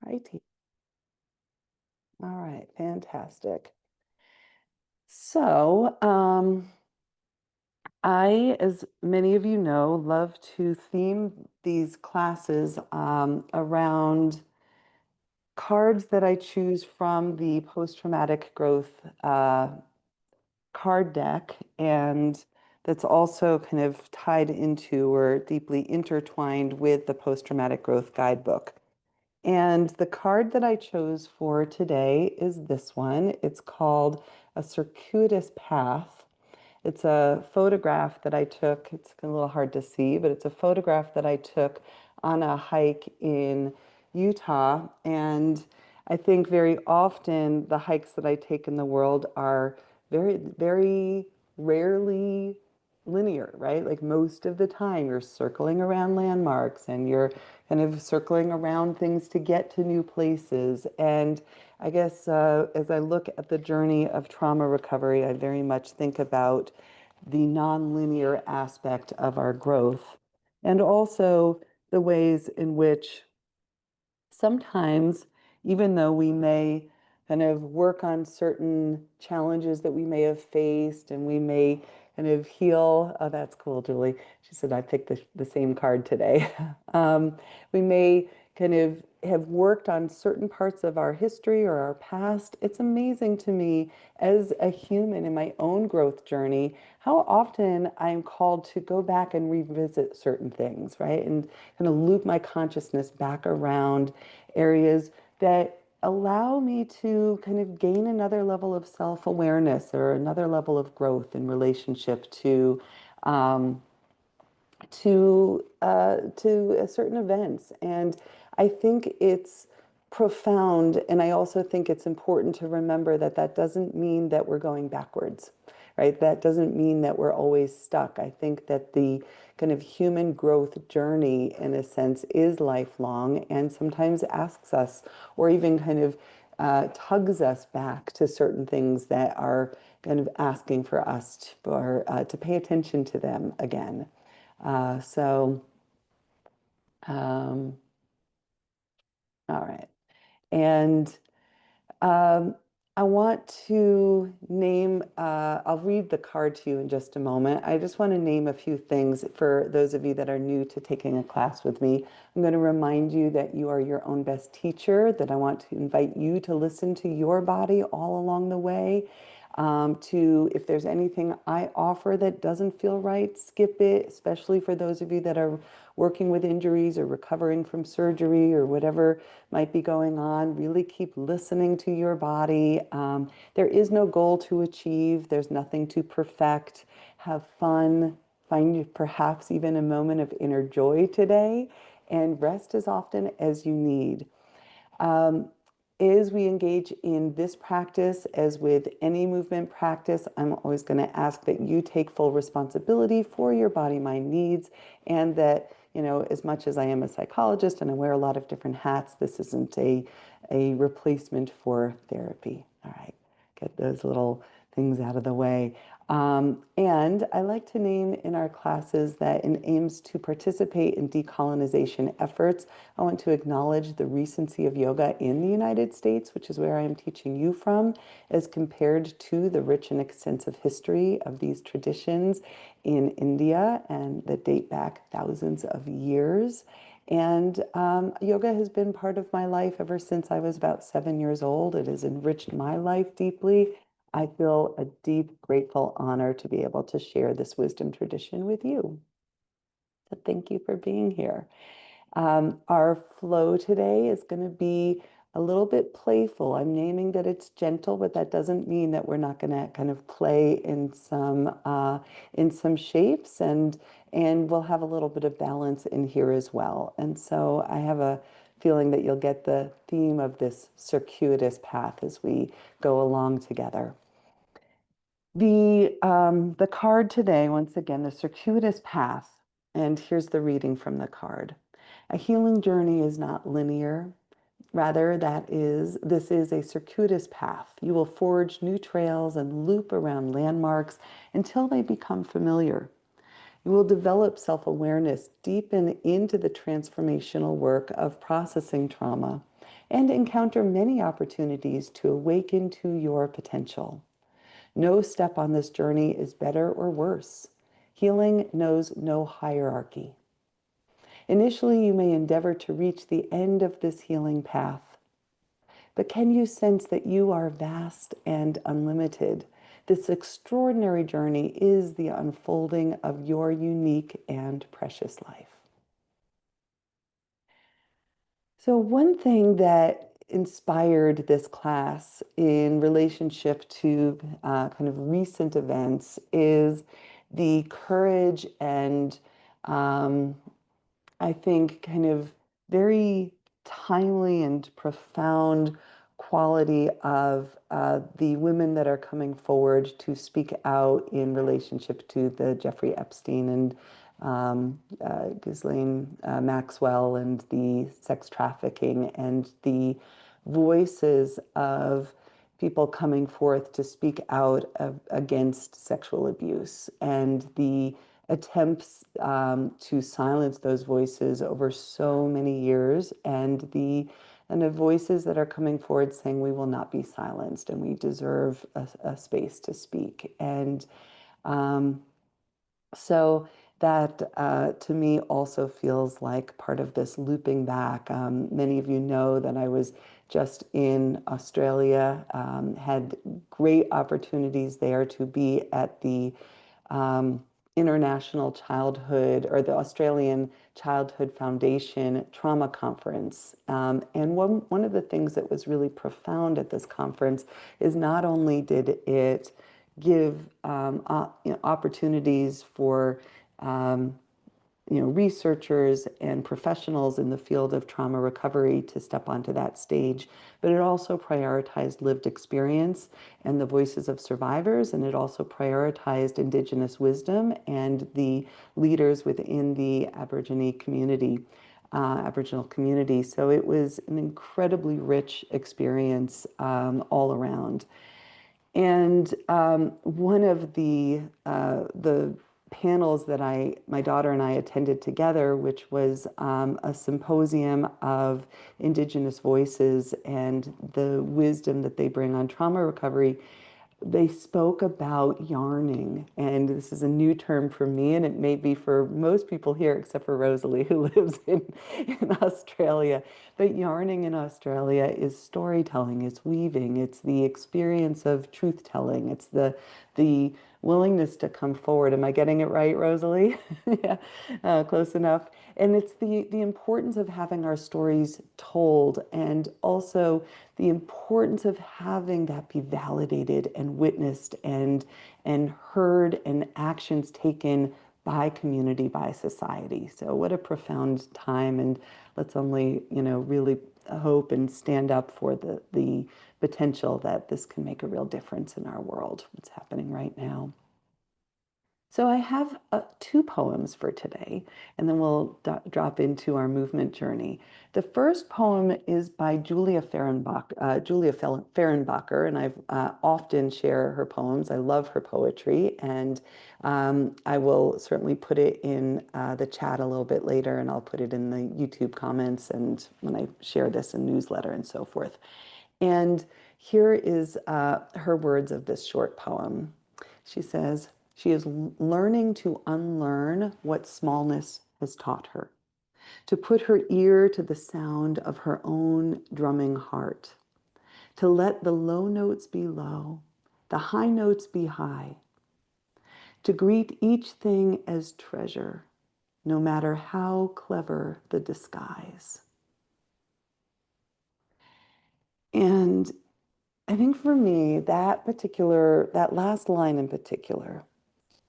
Righty. All right, fantastic. So, I, as many of you know, love to theme these classes around cards that I choose from the post-traumatic growth card deck, and that's also kind of tied into or deeply intertwined with the post-traumatic growth guidebook. And the card that I chose for today is this one. It's called A Circuitous Path. It's a photograph that I took. It's a little hard to see, but it's a photograph that I took on a hike in Utah. And I think very often the hikes that I take in the world are very, very rarely linear, right? Like most of the time, you're circling around landmarks and you're kind of circling around things to get to new places. And I guess as I look at the journey of trauma recovery, I very much think about the nonlinear aspect of our growth and also the ways in which sometimes, even though we may kind of work on certain challenges that we may have faced and we may kind of heal. Oh, that's cool, Julie. She said, I picked the same card today. We may kind of have worked on certain parts of our history or our past. It's amazing to me as a human in my own growth journey, how often I'm called to go back and revisit certain things, right? And kind of loop my consciousness back around areas that allow me to kind of gain another level of self-awareness or another level of growth in relationship um, to certain events. And I think it's profound. And I also think it's important to remember that that doesn't mean that we're going backwards, right? That doesn't mean that we're always stuck. I think that the kind of human growth journey, in a sense, is lifelong and sometimes asks us, or even kind of tugs us back to certain things that are kind of asking for us to pay attention to them again. Uh, so, um, all right. And um, I want to name, I'll read the card to you in just a moment. I just want to name a few things for those of you that are new to taking a class with me. I'm going to remind you that you are your own best teacher, that I want to invite you to listen to your body all along the way. If there's anything I offer that doesn't feel right, skip it, especially for those of you that are working with injuries or recovering from surgery or whatever might be going on. Really keep listening to your body. There is no goal to achieve, there's nothing to perfect. Have fun, find perhaps even a moment of inner joy today, and rest as often as you need. Um, as we engage in this practice, as with any movement practice, I'm always going to ask that you take full responsibility for your body mind needs, and that, you know, as much as I am a psychologist and I wear a lot of different hats, this isn't a replacement for therapy. All right, get those little things out of the way. And I like to name in our classes that in aims to participate in decolonization efforts, I want to acknowledge the recency of yoga in the United States, which is where I am teaching you from, as compared to the rich and extensive history of these traditions in India and that date back thousands of years. And yoga has been part of my life ever since I was about 7 years old. It has enriched my life deeply. I feel a deep, grateful honor to be able to share this wisdom tradition with you. So thank you for being here. Our flow today is going to be a little bit playful. I'm naming that it's gentle, but that doesn't mean that we're not going to kind of play in some shapes, and we'll have a little bit of balance in here as well. And so I have a feeling that you'll get the theme of this circuitous path as we go along together. The card today, once again, the circuitous path, and here's the reading from the card. A healing journey is not linear. Rather, this is a circuitous path. You will forge new trails and loop around landmarks until they become familiar. You will develop self-awareness, deepen into the transformational work of processing trauma, and encounter many opportunities to awaken to your potential. No step on this journey is better or worse. Healing knows no hierarchy. Initially, you may endeavor to reach the end of this healing path, but can you sense that you are vast and unlimited? This extraordinary journey is the unfolding of your unique and precious life. So, one thing that inspired this class in relationship to kind of recent events is the courage and um, I think, kind of very timely and profound quality of the women that are coming forward to speak out in relationship to the Jeffrey Epstein and Ghislaine Maxwell and the sex trafficking and the voices of people coming forth to speak out against sexual abuse and the attempts to silence those voices over so many years and the voices that are coming forward saying we will not be silenced and we deserve a space to speak. And um, so that to me also feels like part of this looping back. Many of you know that I was just in Australia, had great opportunities there to be at the um, International Childhood or the Australian Childhood Foundation Trauma Conference. And one of the things that was really profound at this conference is not only did it give opportunities for um, researchers and professionals in the field of trauma recovery to step onto that stage, but it also prioritized lived experience and the voices of survivors, and it also prioritized Indigenous wisdom and the leaders within the Aboriginal community. So it was an incredibly rich experience all around. And one of the panels that my daughter and I attended together, which was a symposium of Indigenous voices and the wisdom that they bring on trauma recovery, they spoke about yarning. And this is a new term for me, and it may be for most people here, except for Rosalie, who lives in Australia. But yarning in Australia is storytelling, it's weaving, it's the experience of truth telling, it's the willingness to come forward. Am I getting it right, Rosalie? Yeah, close enough. And it's the importance of having our stories told, and also the importance of having that be validated and witnessed and heard and actions taken by community, by society. So what a profound time, and let's only, really hope and stand up for the potential that this can make a real difference in our world, what's happening right now. So I have two poems for today, and then we'll drop into our movement journey. The first poem is by Julia Fehrenbacher, and I've often share her poems. I love her poetry, and I will certainly put it in the chat a little bit later, and I'll put it in the YouTube comments and when I share this in newsletter and so forth. And here is her words of this short poem. She says, she is learning to unlearn what smallness has taught her, to put her ear to the sound of her own drumming heart, to let the low notes be low, the high notes be high, to greet each thing as treasure, no matter how clever the disguise. And I think for me, that last line in particular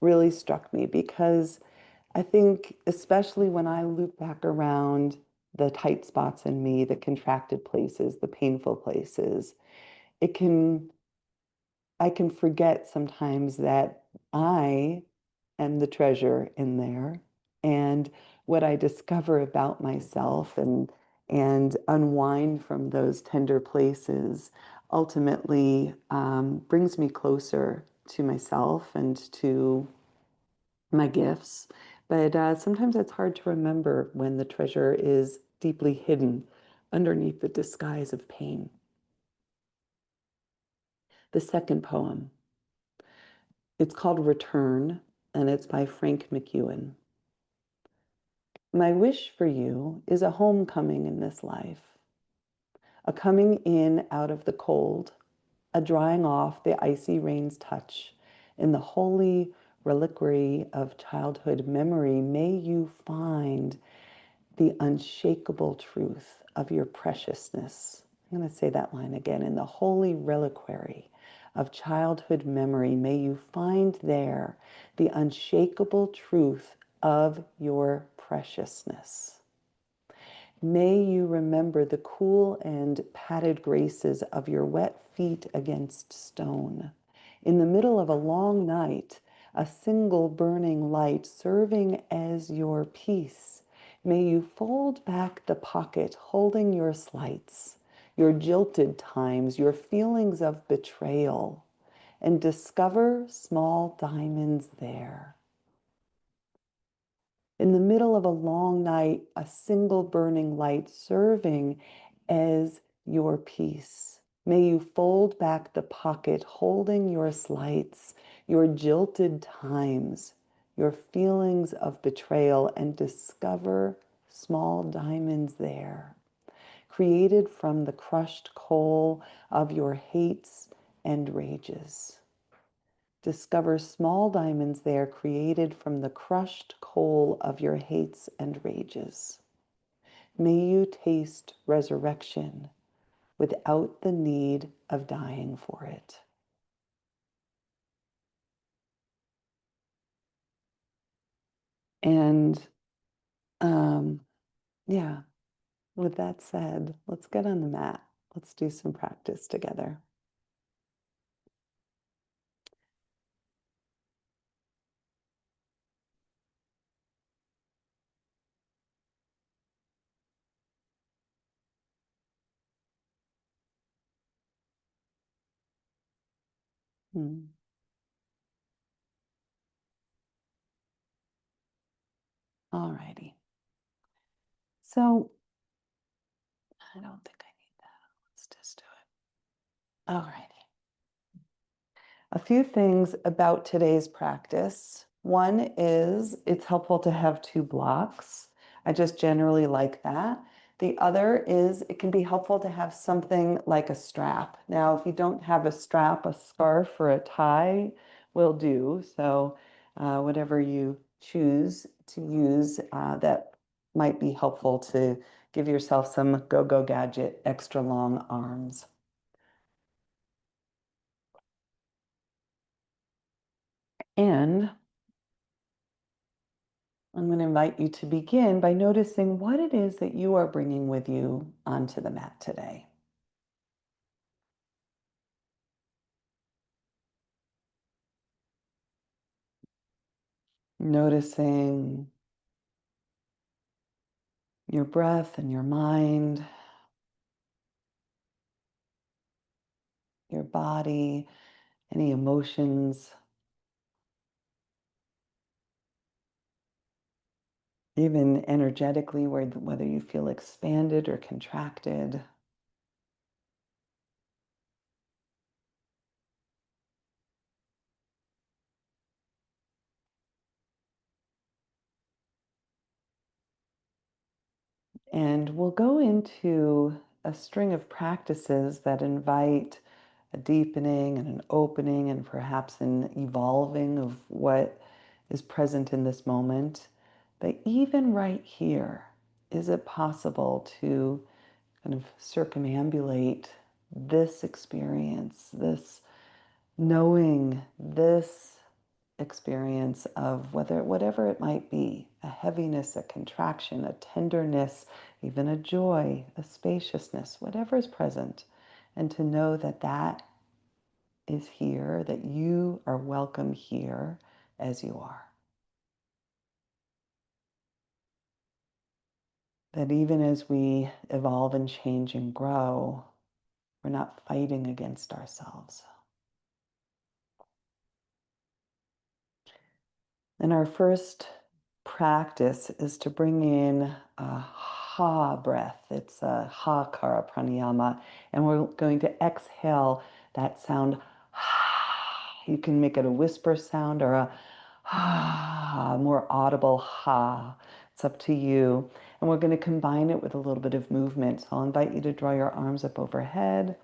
really struck me because I think, especially when I loop back around the tight spots in me, the contracted places, the painful places, it can, I can forget sometimes that I am the treasure in there. And what I discover about myself and unwind from those tender places ultimately brings me closer to myself and to my gifts. But sometimes it's hard to remember when the treasure is deeply hidden underneath the disguise of pain. The second poem, it's called Return, and it's by Frank McEwen. My wish for you is a homecoming in this life, a coming in out of the cold, a drying off the icy rain's touch. In the holy reliquary of childhood memory, may you find the unshakable truth of your preciousness. I'm going to say that line again. In the holy reliquary of childhood memory, may you find there the unshakable truth of your preciousness. May you remember the cool and padded graces of your wet feet against stone. In the middle of a long night, a single burning light serving as your peace. May you fold back the pocket holding your slights, your jilted times, your feelings of betrayal, and discover small diamonds there. In the middle of a long night, a single burning light serving as your peace. May you fold back the pocket holding your slights, your jilted times, your feelings of betrayal, and discover small diamonds there, created from the crushed coal of your hates and rages. Discover small diamonds there created from the crushed coal of your hates and rages. May you taste resurrection without the need of dying for it. And yeah, with that said, let's get on the mat. Let's do some practice together. Hmm. All righty. So I don't think I need that. Let's just do it. All righty. A few things about today's practice. One is it's helpful to have two blocks. I just generally like that. The other is it can be helpful to have something like a strap. Now, if you don't have a strap, a scarf or a tie will do. So whatever you choose to use, that might be helpful to give yourself some go-go gadget extra long arms. And I'm going to invite you to begin by noticing what it is that you are bringing with you onto the mat today. Noticing your breath and your mind, your body, any emotions, even energetically, whether you feel expanded or contracted. And we'll go into a string of practices that invite a deepening and an opening and perhaps an evolving of what is present in this moment. But even right here, is it possible to kind of circumambulate this experience, this knowing, this experience of whatever it might be, a heaviness, a contraction, a tenderness, even a joy, a spaciousness, whatever is present, and to know that that is here, that you are welcome here as you are. That even as we evolve and change and grow, we're not fighting against ourselves. And our first practice is to bring in a ha breath. It's a ha kara pranayama. And we're going to exhale that sound. You can make it a whisper sound or a more audible ha. It's up to you. And we're going to combine it with a little bit of movement. So I'll invite you to draw your arms up overhead.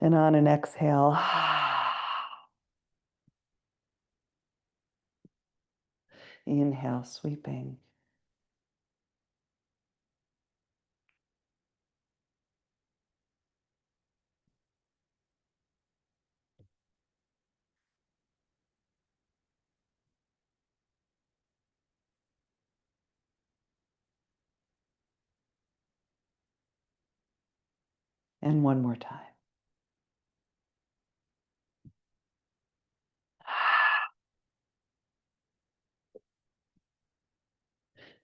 And on an exhale, inhale, sweeping. And one more time.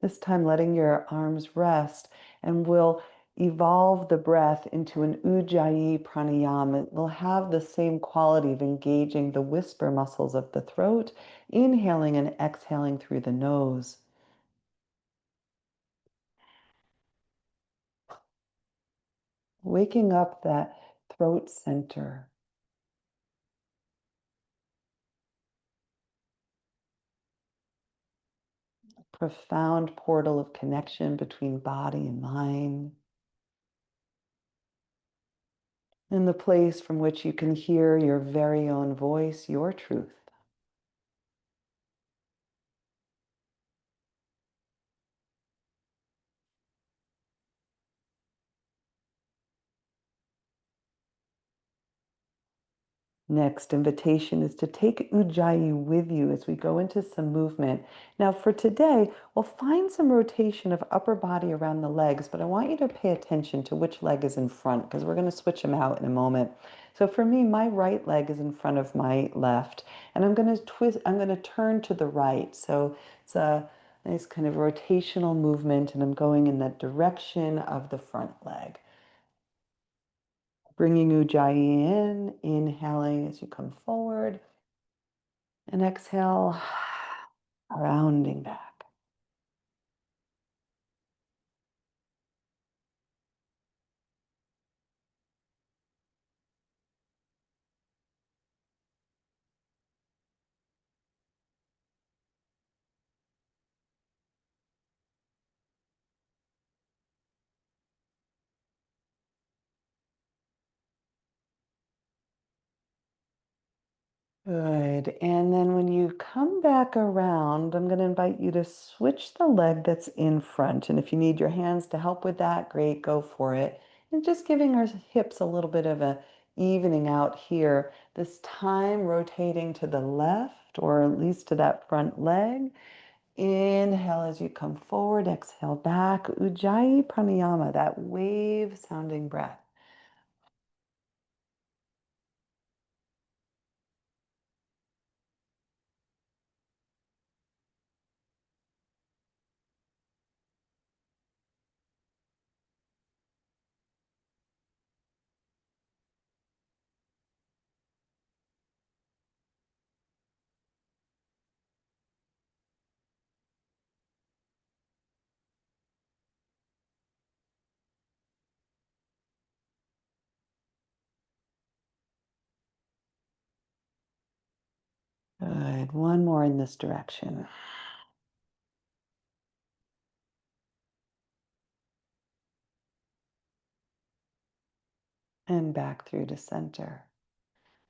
This time, letting your arms rest, and we'll evolve the breath into an ujjayi pranayama. It will have the same quality of engaging the whisper muscles of the throat, inhaling and exhaling through the nose. Waking up that throat center. Profound portal of connection between body and mind. And the place from which you can hear your very own voice, your truth. Next invitation is to take Ujjayi with you as we go into some movement. Now for today, we'll find some rotation of upper body around the legs, but I want you to pay attention to which leg is in front because we're going to switch them out in a moment. So for me, my right leg is in front of my left, and I'm going to twist, I'm going to turn to the right. So it's a nice kind of rotational movement, and I'm going in the direction of the front leg. Bringing Ujjayi in, inhaling as you come forward, and exhale, rounding back. Good. And then when you come back around, I'm going to invite you to switch the leg that's in front. And if you need your hands to help with that, great, go for it. And just giving our hips a little bit of a evening out here. This time rotating to the left, or at least to that front leg. Inhale as you come forward, exhale back. Ujjayi pranayama, that wave sounding breath. Good. One more in this direction. And back through to center.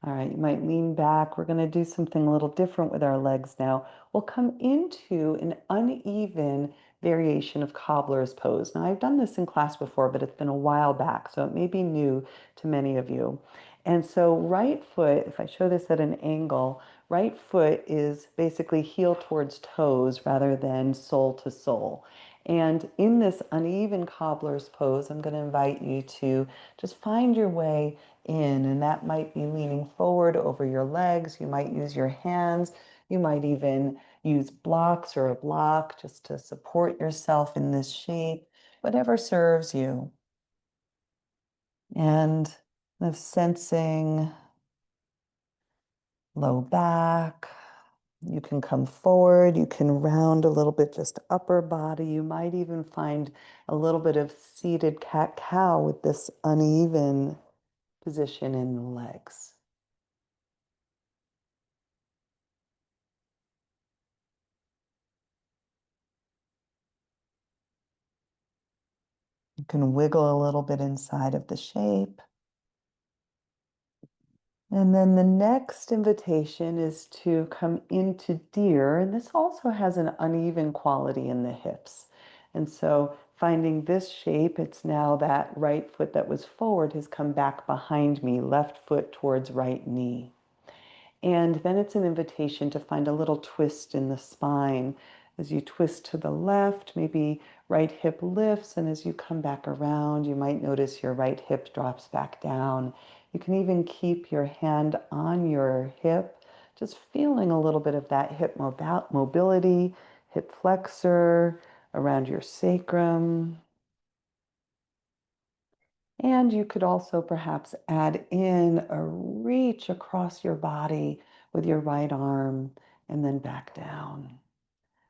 All right, you might lean back. We're going to do something a little different with our legs now. We'll come into an uneven variation of cobbler's pose. Now, I've done this in class before, but it's been a while back, so it may be new to many of you. And so right foot, if I show this at an angle, right foot is basically heel towards toes rather than sole to sole. And in this uneven cobbler's pose, I'm going to invite you to just find your way in, and that might be leaning forward over your legs. You might use your hands. You might even use blocks or a block just to support yourself in this shape, whatever serves you. And of sensing low back, You can come forward, you can round a little bit just upper body. You might even find a little bit of seated cat-cow with this uneven position in the legs. You can wiggle a little bit inside of the shape. And then the next invitation is to come into deer. And this also has an uneven quality in the hips. And so finding this shape, it's now that right foot that was forward has come back behind me, left foot towards right knee. And then it's an invitation to find a little twist in the spine. As you twist to the left, maybe right hip lifts, and as you come back around, you might notice your right hip drops back down. You can even keep your hand on your hip, just feeling a little bit of that hip mobility, hip flexor around your sacrum. And you could also perhaps add in a reach across your body with your right arm and then back down.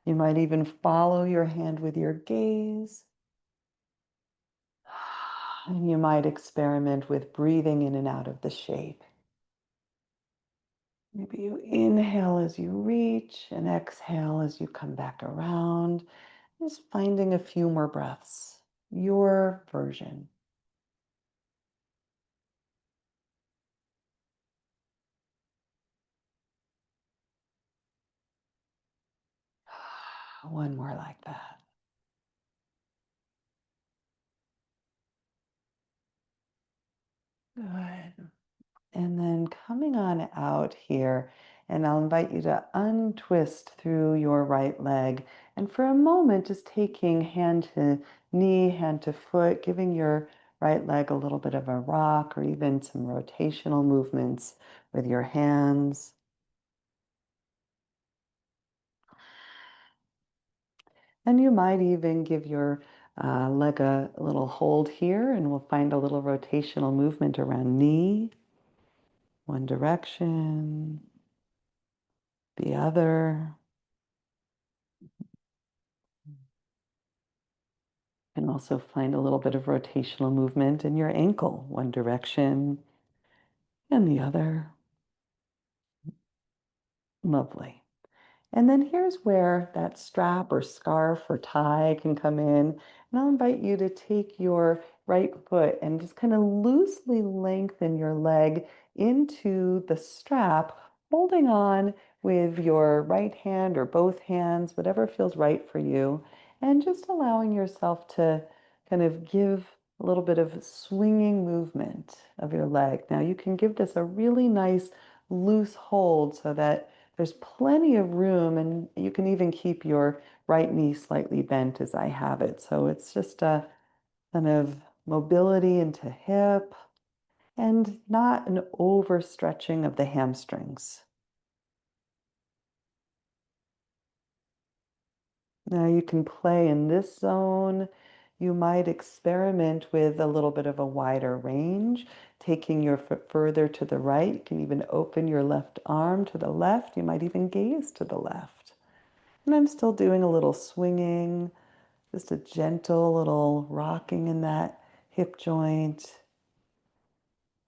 You might even follow your hand with your gaze. And you might experiment with breathing in and out of the shape. Maybe you inhale as you reach and exhale as you come back around. Just finding a few more breaths, your version. One more like that. Good. And then coming on out here, and I'll invite you to untwist through your right leg. And for a moment, just taking hand to knee, hand to foot, giving your right leg a little bit of a rock or even some rotational movements with your hands. And you might even give your leg a little hold here, and we'll find a little rotational movement around knee, one direction, the other. And also find a little bit of rotational movement in your ankle, one direction and the other. Lovely. And then here's where that strap or scarf or tie can come in. And I'll invite you to take your right foot and just kind of loosely lengthen your leg into the strap, holding on with your right hand or both hands, whatever feels right for you, and just allowing yourself to kind of give a little bit of swinging movement of your leg. Now you can give this a really nice loose hold so that there's plenty of room, and you can even keep your right knee slightly bent as I have it. So it's just a kind of mobility into hip and not an overstretching of the hamstrings. Now you can play in this zone. You might experiment with a little bit of a wider range, taking your foot further to the right. You can even open your left arm to the left. You might even gaze to the left. And I'm still doing a little swinging, just a gentle little rocking in that hip joint.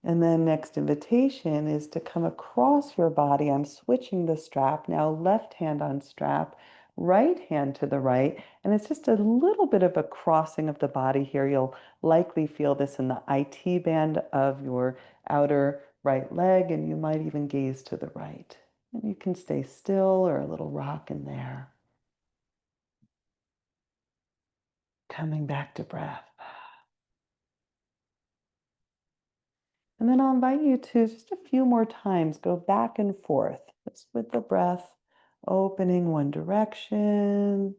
And then next invitation is to come across your body. I'm switching the strap now, left hand on strap, right hand to the right. And it's just a little bit of a crossing of the body here. You'll likely feel this in the IT band of your outer right leg, and you might even gaze to the right. And you can stay still or a little rock in there. Coming back to breath. And then I'll invite you to just a few more times go back and forth, just with the breath, opening one direction,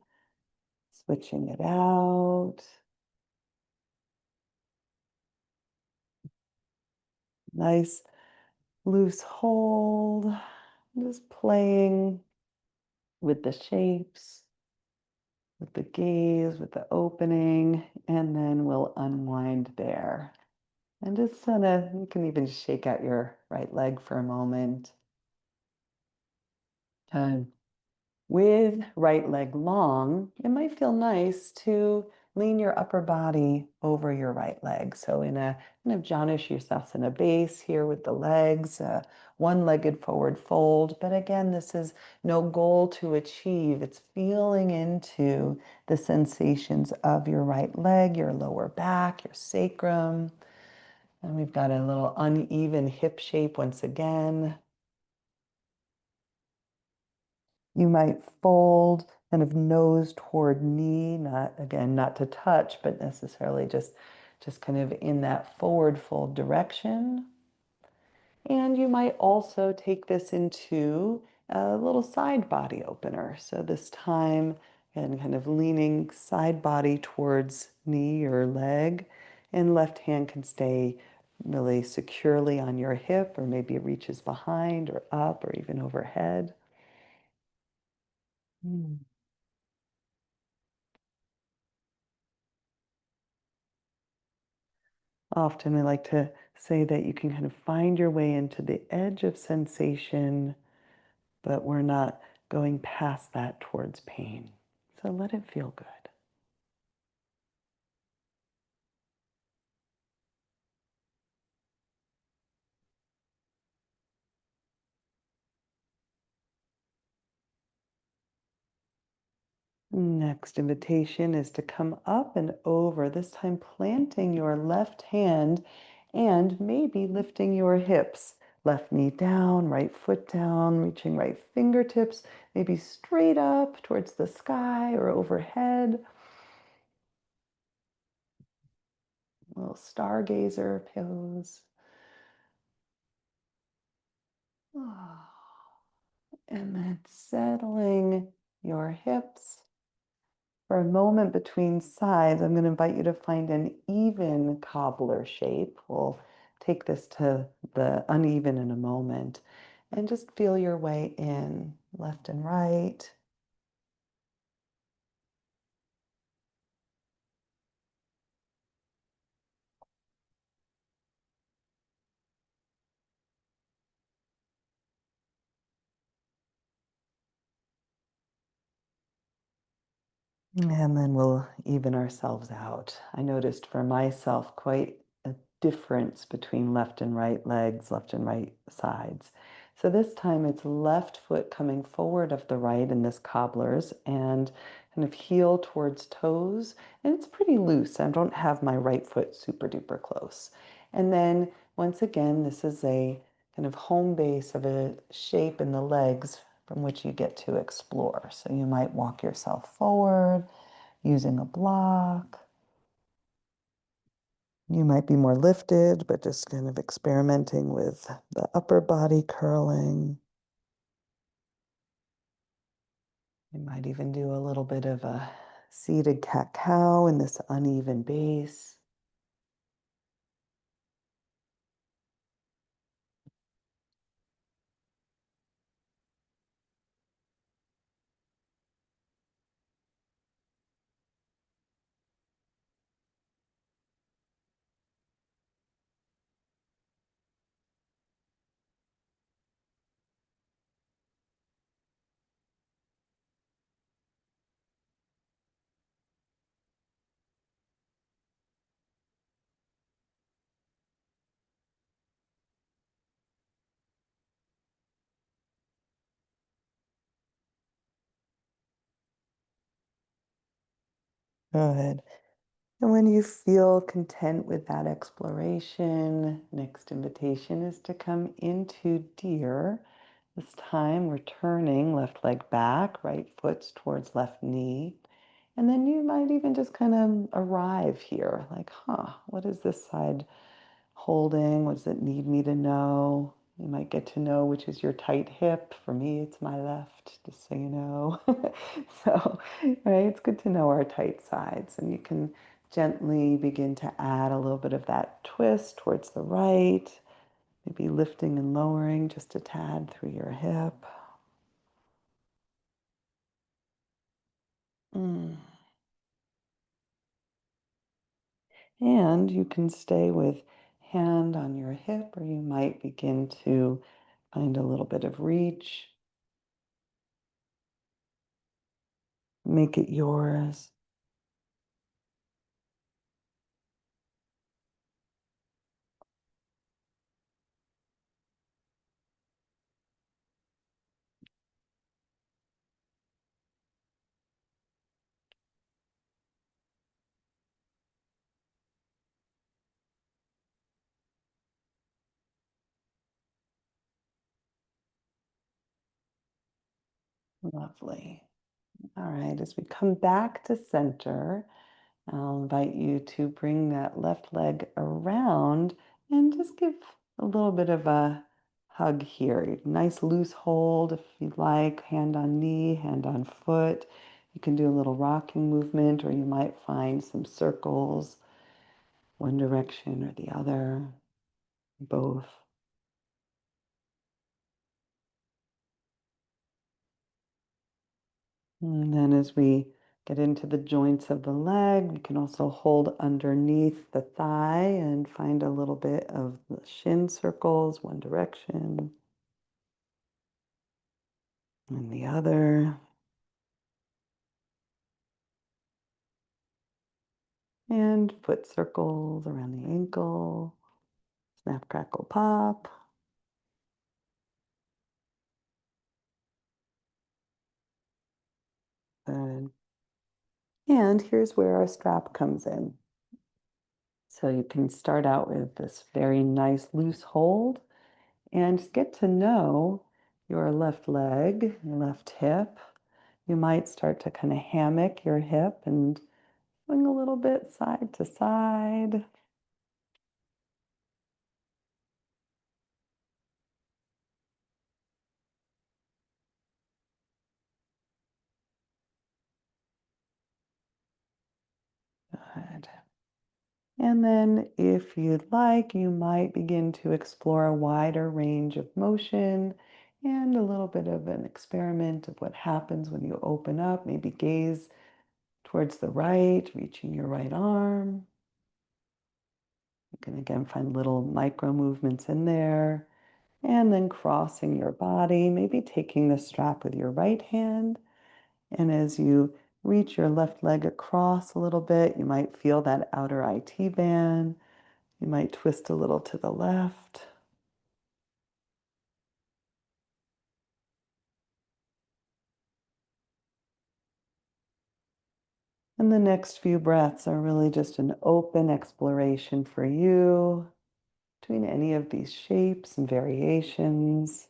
switching it out. Nice loose hold, just playing with the shapes, with the gaze, with the opening, and then we'll unwind there. And just kind of, you can even shake out your right leg for a moment. Good. With right leg long, it might feel nice to lean your upper body over your right leg. So in a kind of Janu Sirsasana base here with the legs, one-legged forward fold. But again, this is no goal to achieve. It's feeling into the sensations of your right leg, your lower back, your sacrum. And we've got a little uneven hip shape once again. You might fold kind of nose toward knee, not again, not to touch, but necessarily just kind of in that forward fold direction. And you might also take this into a little side body opener. So this time, and kind of leaning side body towards knee or leg, and left hand can stay really securely on your hip, or maybe it reaches behind or up or even overhead. Mm. Often we like to say that you can kind of find your way into the edge of sensation, but we're not going past that towards pain. So let it feel good. Next invitation is to come up and over, this time planting your left hand and maybe lifting your hips. Left knee down, right foot down, reaching right fingertips, maybe straight up towards the sky or overhead. A little stargazer pose. And then settling your hips. For a moment between sides, I'm going to invite you to find an even cobbler shape. We'll take this to the uneven in a moment. And just feel your way in, left and right. And then we'll even ourselves out. I noticed for myself quite a difference between left and right legs, left and right sides. So this time it's left foot coming forward of the right in this cobbler's and kind of heel towards toes. And it's pretty loose. I don't have my right foot super duper close. And then once again, this is a kind of home base of a shape in the legs from which you get to explore. So you might walk yourself forward using a block. You might be more lifted, but just kind of experimenting with the upper body curling. You might even do a little bit of a seated cat-cow in this uneven base. Good. And when you feel content with that exploration, next invitation is to come into deer. This time we're turning left leg back, right foot's towards left knee. And then you might even just kind of arrive here, like, what is this side holding? What does it need me to know? You might get to know which is your tight hip. For me, it's my left, just so you know. So, right, it's good to know our tight sides. And you can gently begin to add a little bit of that twist towards the right, maybe lifting and lowering just a tad through your hip. Mm. And you can stay with hand on your hip, or you might begin to find a little bit of reach. Make it yours. Lovely. All right, as we come back to center, I'll invite you to bring that left leg around and just give a little bit of a hug here. Nice loose hold if you like, hand on knee, hand on foot. You can do a little rocking movement, or you might find some circles, one direction or the other, both. And then as we get into the joints of the leg, we can also hold underneath the thigh and find a little bit of the shin circles, one direction and the other. And foot circles around the ankle, snap, crackle, pop. Good. And here's where our strap comes in. So you can start out with this very nice loose hold and just get to know your left leg, your left hip. You might start to kind of hammock your hip and swing a little bit side to side. Good. And then if you'd like, you might begin to explore a wider range of motion and a little bit of an experiment of what happens when you open up. Maybe gaze towards the right, reaching your right arm. You can again find little micro movements in there. And then crossing your body, maybe taking the strap with your right hand. And as you reach your left leg across a little bit, you might feel that outer IT band. You might twist a little to the left. And the next few breaths are really just an open exploration for you between any of these shapes and variations.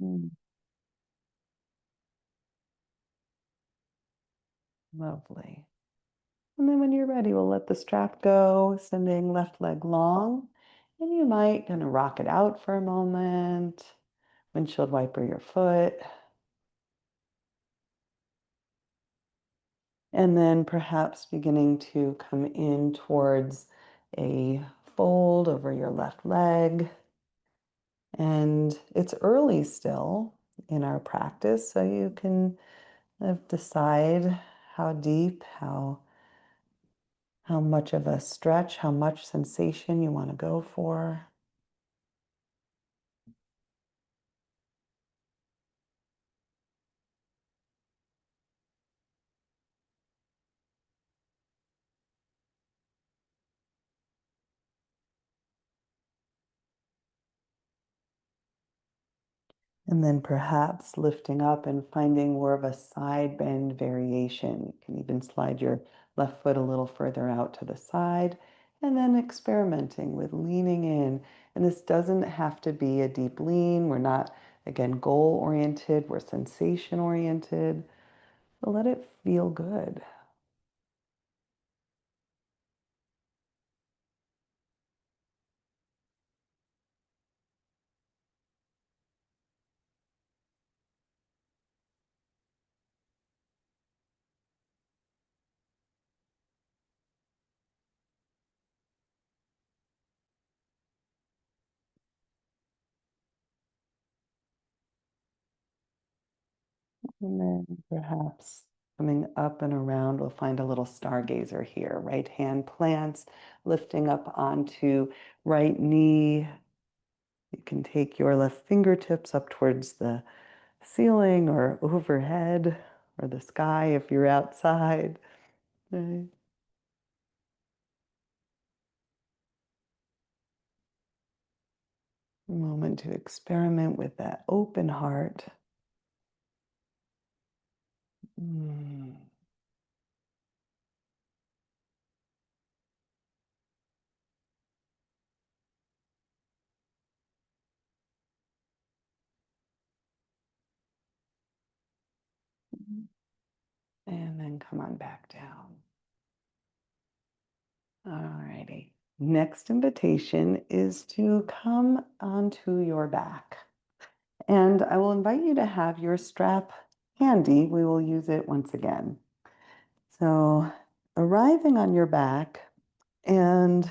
Mm, lovely. And then when you're ready, we'll let the strap go, sending left leg long. And you might kind of rock it out for a moment. Windshield wiper your foot. And then perhaps beginning to come in towards a fold over your left leg. And it's early still in our practice, so you can decide how deep, how much of a stretch, how much sensation you want to go for. And then perhaps lifting up and finding more of a side bend variation. You can even slide your left foot a little further out to the side and then experimenting with leaning in. And this doesn't have to be a deep lean. We're not, again, goal oriented, we're sensation oriented. So let it feel good. And then perhaps Coming up and around, we'll find a little stargazer here. Right hand plants, lifting up onto right knee. You can take your left fingertips up towards the ceiling or overhead or the sky if you're outside. Right. A moment to experiment with that open heart. Mm. And then come on back down. All righty. Next invitation is to come onto your back. And I will invite you to have your strap handy. We will use it once again. So arriving on your back, and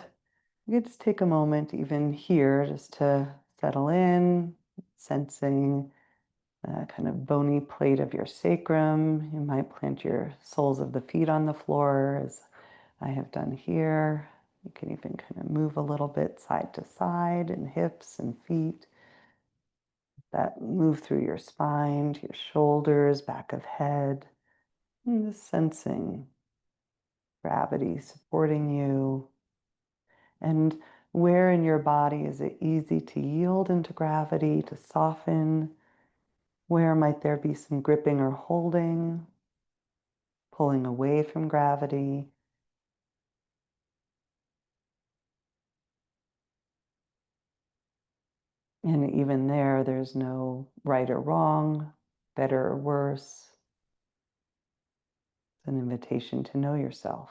you could just take a moment even here just to settle in, sensing the kind of bony plate of your sacrum. You might plant your soles of the feet on the floor as I have done here. You can even kind of move a little bit side to side in hips and feet. That move through your spine, to your shoulders, back of head, and just sensing gravity supporting you. And where in your body is it easy to yield into gravity, to soften? Where might there be some gripping or holding, pulling away from gravity? And even there's no right or wrong, better or worse. It's an invitation to know yourself.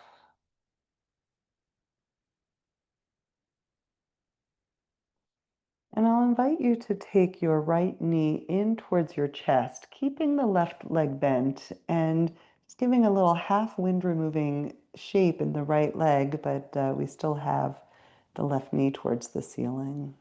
And I'll invite you to take your right knee in towards your chest, keeping the left leg bent and just giving a little half wind removing shape in the right leg, but we still have the left knee towards the ceiling.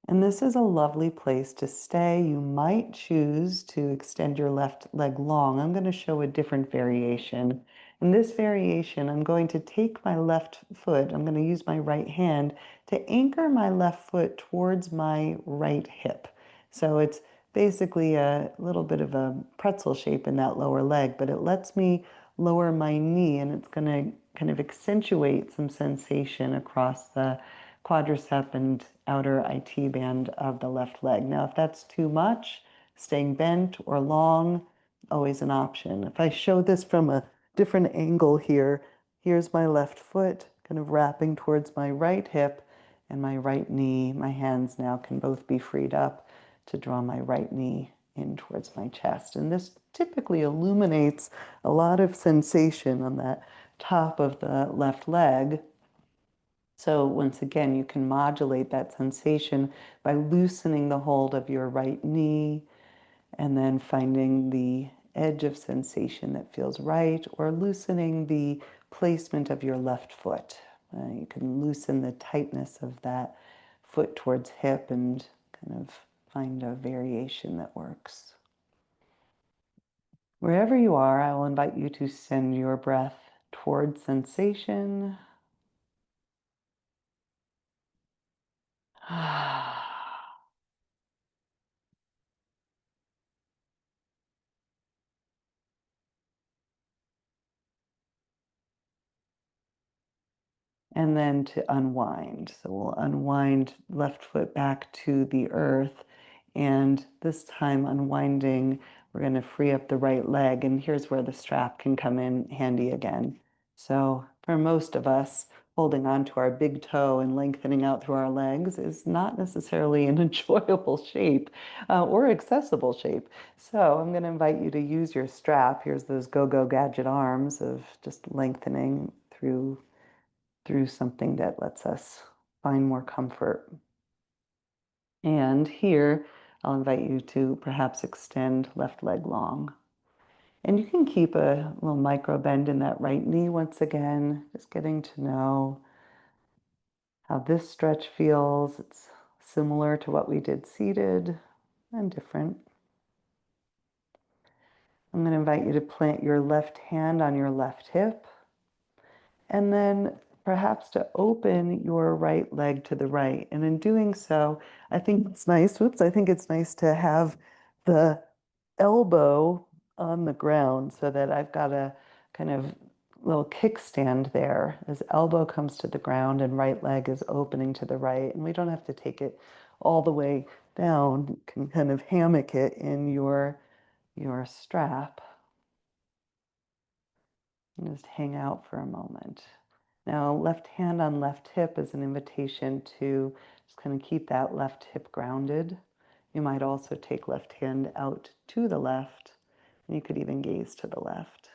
And this is a lovely place to stay. You might choose to extend your left leg long. I'm going to show a different variation. In this variation, I'm going to take my left foot, I'm going to use my right hand to anchor my left foot towards my right hip. So it's basically a little bit of a pretzel shape in that lower leg, but it lets me lower my knee and it's going to kind of accentuate some sensation across the quadricep and outer IT band of the left leg. Now, if that's too much, staying bent or long, always an option. If I show this from a different angle here, here's my left foot kind of wrapping towards my right hip and my right knee. My hands now can both be freed up to draw my right knee in towards my chest. And this typically illuminates a lot of sensation on that top of the left leg. So once again, you can modulate that sensation by loosening the hold of your right knee and then finding the edge of sensation that feels right, or loosening the placement of your left foot. You can loosen the tightness of that foot towards hip and kind of find a variation that works. Wherever you are, I will invite you to send your breath towards sensation. And then to unwind. So we'll unwind left foot back to the earth. And this time unwinding, we're going to free up the right leg. And here's where the strap can come in handy again. So for most of us, holding on to our big toe and lengthening out through our legs is not necessarily an enjoyable shape or accessible shape. So I'm going to invite you to use your strap. Here's those go-go gadget arms of just lengthening through something that lets us find more comfort. And here, I'll invite you to perhaps extend left leg long. And you can keep a little micro bend in that right knee once again, just getting to know how this stretch feels. It's similar to what we did seated and different. I'm going to invite you to plant your left hand on your left hip, and then perhaps to open your right leg to the right. And in doing so, I think it's nice, I think it's nice to have the elbow on the ground so that I've got a kind of little kickstand there as elbow comes to the ground and right leg is opening to the right. And we don't have to take it all the way down. You can kind of hammock it in your strap and just hang out for a moment. Now, left hand on left hip is an invitation to just kind of keep that left hip grounded. You might also take left hand out to the left, and you could even gaze to the left.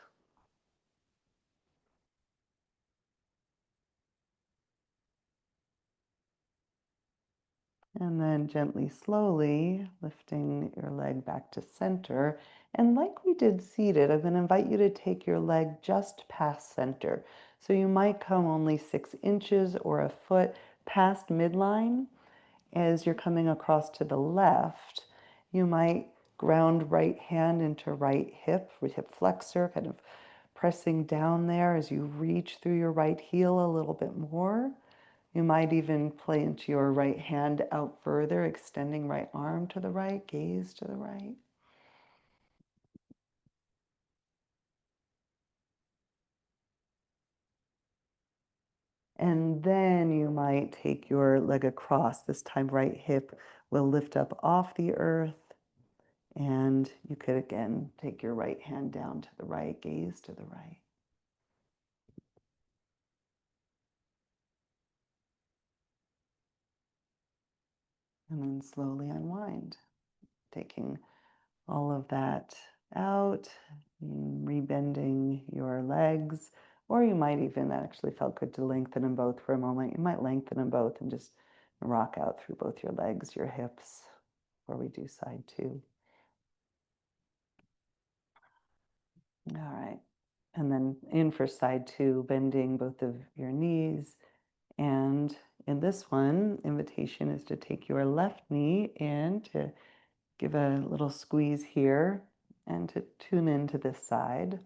And then gently, slowly lifting your leg back to center. And like we did seated, I'm going to invite you to take your leg just past center. So you might come only 6 inches or a foot past midline. As you're coming across to the left, you might ground right hand into right hip flexor, kind of pressing down there as you reach through your right heel a little bit more. You might even plant your right hand out further, extending right arm to the right, gaze to the right. And then you might take your leg across. This time, right hip will lift up off the earth. And you could again take your right hand down to the right, gaze to the right. And then slowly unwind, taking all of that out, rebending your legs, or you might even, that actually felt good to lengthen them both for a moment. You might lengthen them both and just rock out through both your legs, your hips, before we do side 2. All right. And then in for side 2, bending both of your knees. And in this one, invitation is to take your left knee and to give a little squeeze here and to tune into this side,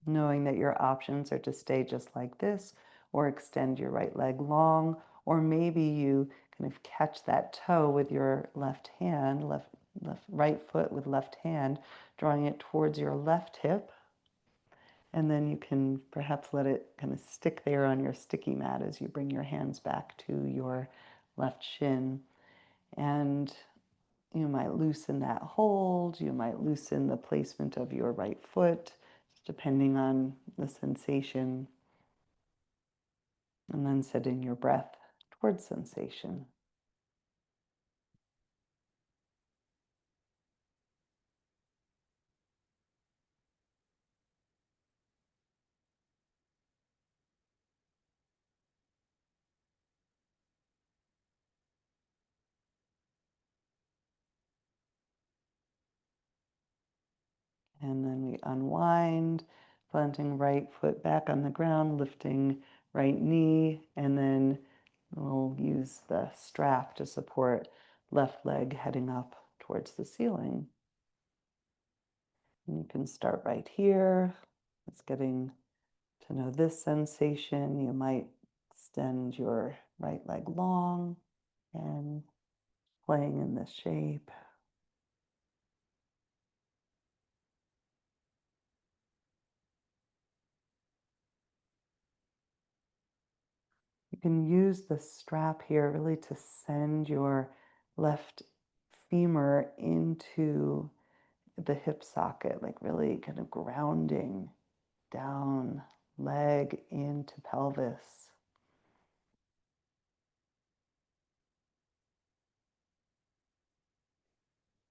knowing that your options are to stay just like this or extend your right leg long, or maybe you kind of catch that toe with your left hand, right foot with left hand, drawing it towards your left hip. And then you can perhaps let it kind of stick there on your sticky mat as you bring your hands back to your left shin. And you might loosen that hold. You might loosen the placement of your right foot, depending on the sensation. And then setting your breath towards sensation. And then we unwind, planting right foot back on the ground, lifting right knee, and then we'll use the strap to support left leg heading up towards the ceiling. And you can start right here. It's getting to know this sensation. You might extend your right leg long and playing in this shape. You can use the strap here really to send your left femur into the hip socket, like really kind of grounding down, leg into pelvis.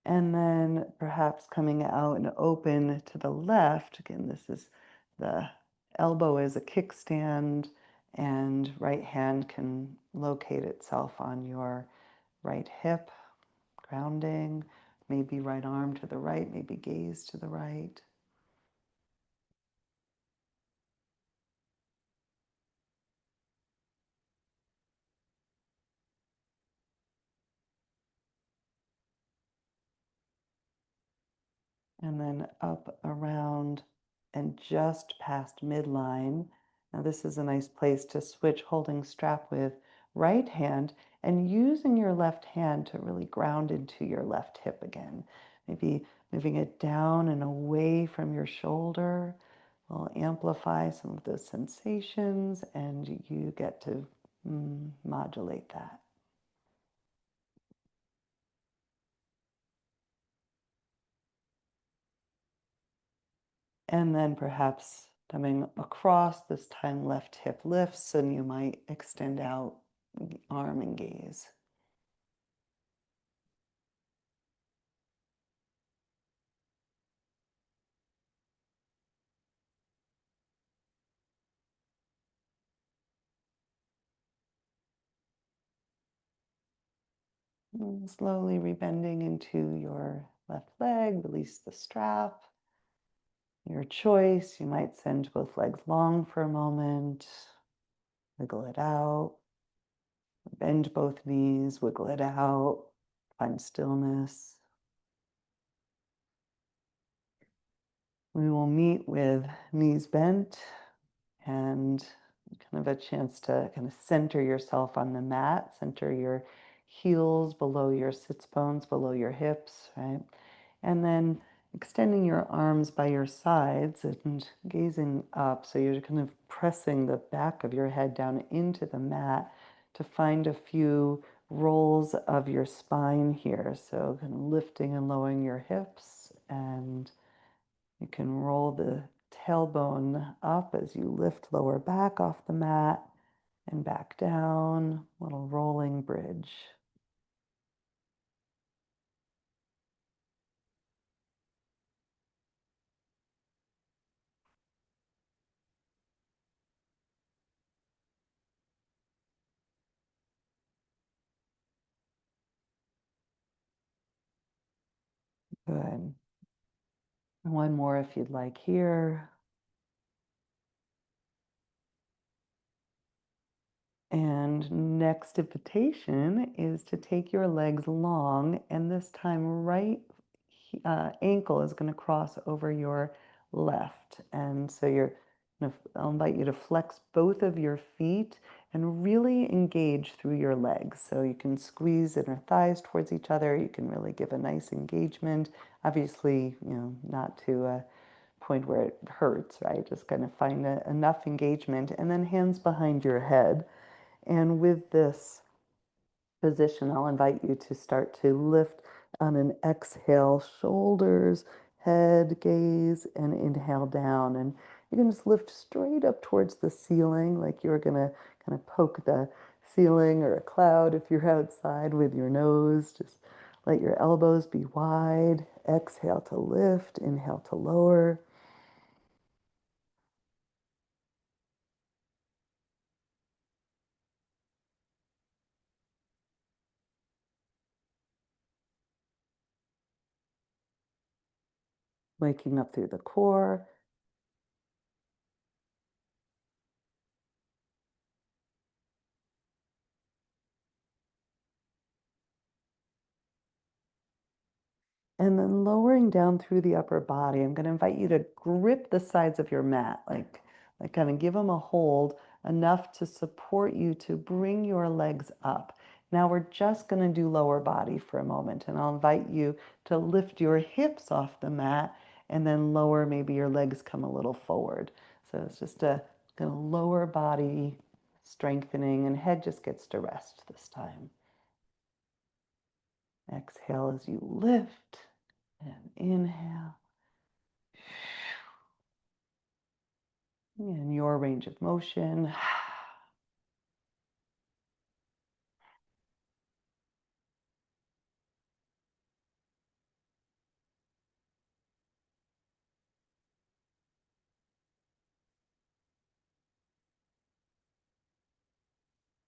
And then perhaps coming out and open to the left. Again, this is the elbow is a kickstand, and right hand can locate itself on your right hip, grounding, maybe right arm to the right, maybe gaze to the right. and then up, around, and just past midline. Now this is a nice place to switch holding strap with right hand and using your left hand to really ground into your left hip again. Maybe moving it down and away from your shoulder will amplify some of those sensations, and you get to modulate that. And then perhaps coming across, this time left hip lifts, and you might extend out arm and gaze. And slowly rebending into your left leg, release the strap. Your choice, you might send both legs long for a moment, wiggle it out, bend both knees, wiggle it out, find stillness. We will meet with knees bent and kind of a chance to kind of center yourself on the mat, center your heels below your sits bones, below your hips, right? And then extending your arms by your sides and gazing up. So you're kind of pressing the back of your head down into the mat to find a few rolls of your spine here. So kind of lifting and lowering your hips, and you can roll the tailbone up as you lift lower back off the mat and back down, little rolling bridge. Good. One more if you'd like here. And next invitation is to take your legs long, and this time right ankle is going to cross over your left. And so I'll invite you to flex both of your feet and really engage through your legs. So you can squeeze inner thighs towards each other. You can really give a nice engagement. Obviously, not to a point where it hurts, right? Just kind of find enough engagement, and then hands behind your head. And with this position, I'll invite you to start to lift on an exhale, shoulders, head, gaze, and inhale down. And you can just lift straight up towards the ceiling, like you're going to kind of poke the ceiling or a cloud if you're outside with your nose. Just let your elbows be wide. Exhale to lift, inhale to lower. Waking up through the core. And then lowering down through the upper body, I'm going to invite you to grip the sides of your mat, like kind of give them a hold enough to support you to bring your legs up. Now we're just going to do lower body for a moment, and I'll invite you to lift your hips off the mat and then lower, maybe your legs come a little forward. So it's just a kind of lower body strengthening, and head just gets to rest this time. Exhale as you lift. And inhale. In your range of motion.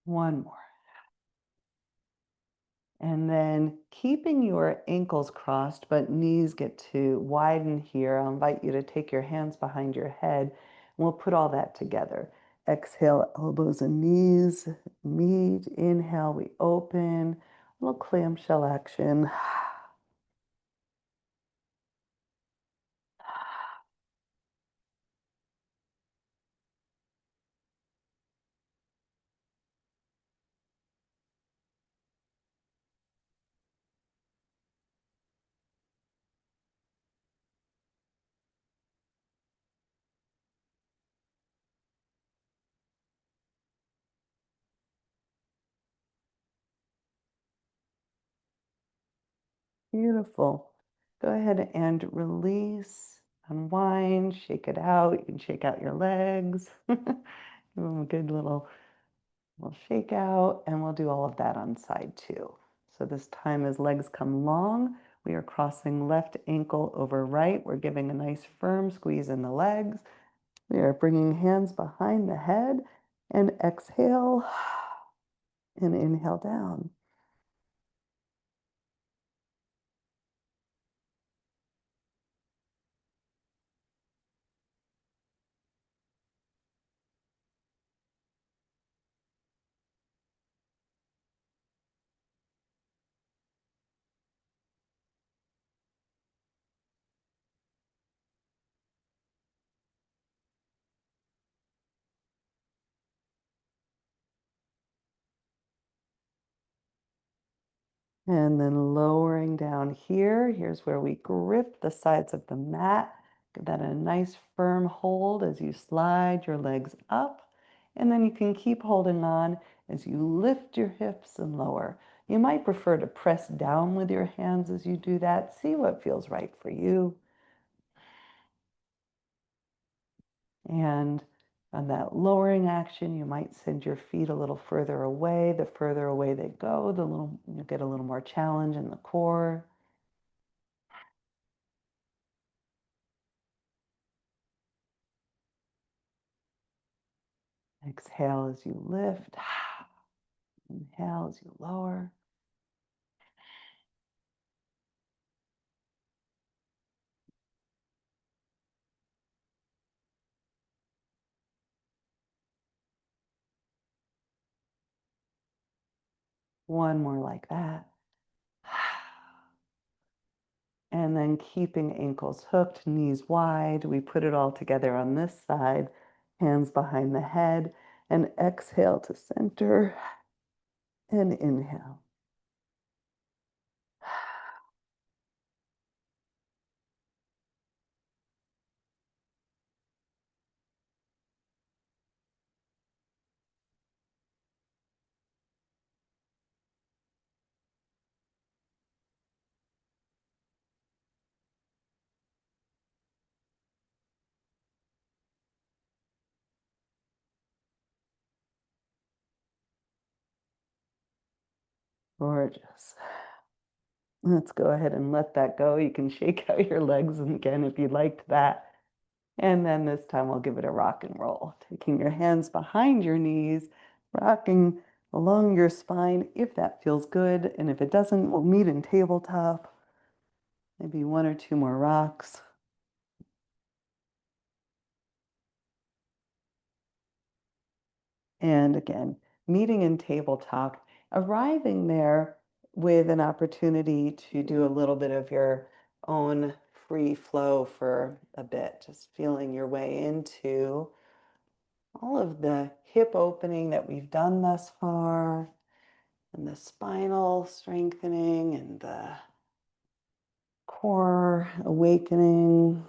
One more. And then keeping your ankles crossed, but knees get to widen here, I'll invite you to take your hands behind your head, and we'll put all that together. Exhale, elbows and knees meet. Inhale, we open. A little clamshell action. Beautiful. Go ahead and release, unwind, shake it out. You can shake out your legs. Give them a good little shake out, and we'll do all of that on side two. So this time as legs come long, we are crossing left ankle over right. We're giving a nice firm squeeze in the legs. We are bringing hands behind the head and exhale and inhale down. And then lowering down here. Here's where we grip the sides of the mat. Give that a nice firm hold as you slide your legs up. And then you can keep holding on as you lift your hips and lower. You might prefer to press down with your hands as you do that. See what feels right for you. And on that lowering action, you might send your feet a little further away. The further away they go, you'll get a little more challenge in the core. Exhale as you lift. Inhale as you lower. One more like that. And then keeping ankles hooked, knees wide. We put it all together on this side, hands behind the head, and exhale to center and inhale. Gorgeous. Let's go ahead and let that go. You can shake out your legs again if you liked that. And then this time we'll give it a rock and roll. Taking your hands behind your knees, rocking along your spine if that feels good. And if it doesn't, we'll meet in tabletop. Maybe one or two more rocks. And again, meeting in tabletop, arriving there with an opportunity to do a little bit of your own free flow for a bit, just feeling your way into all of the hip opening that we've done thus far, and the spinal strengthening and the core awakening.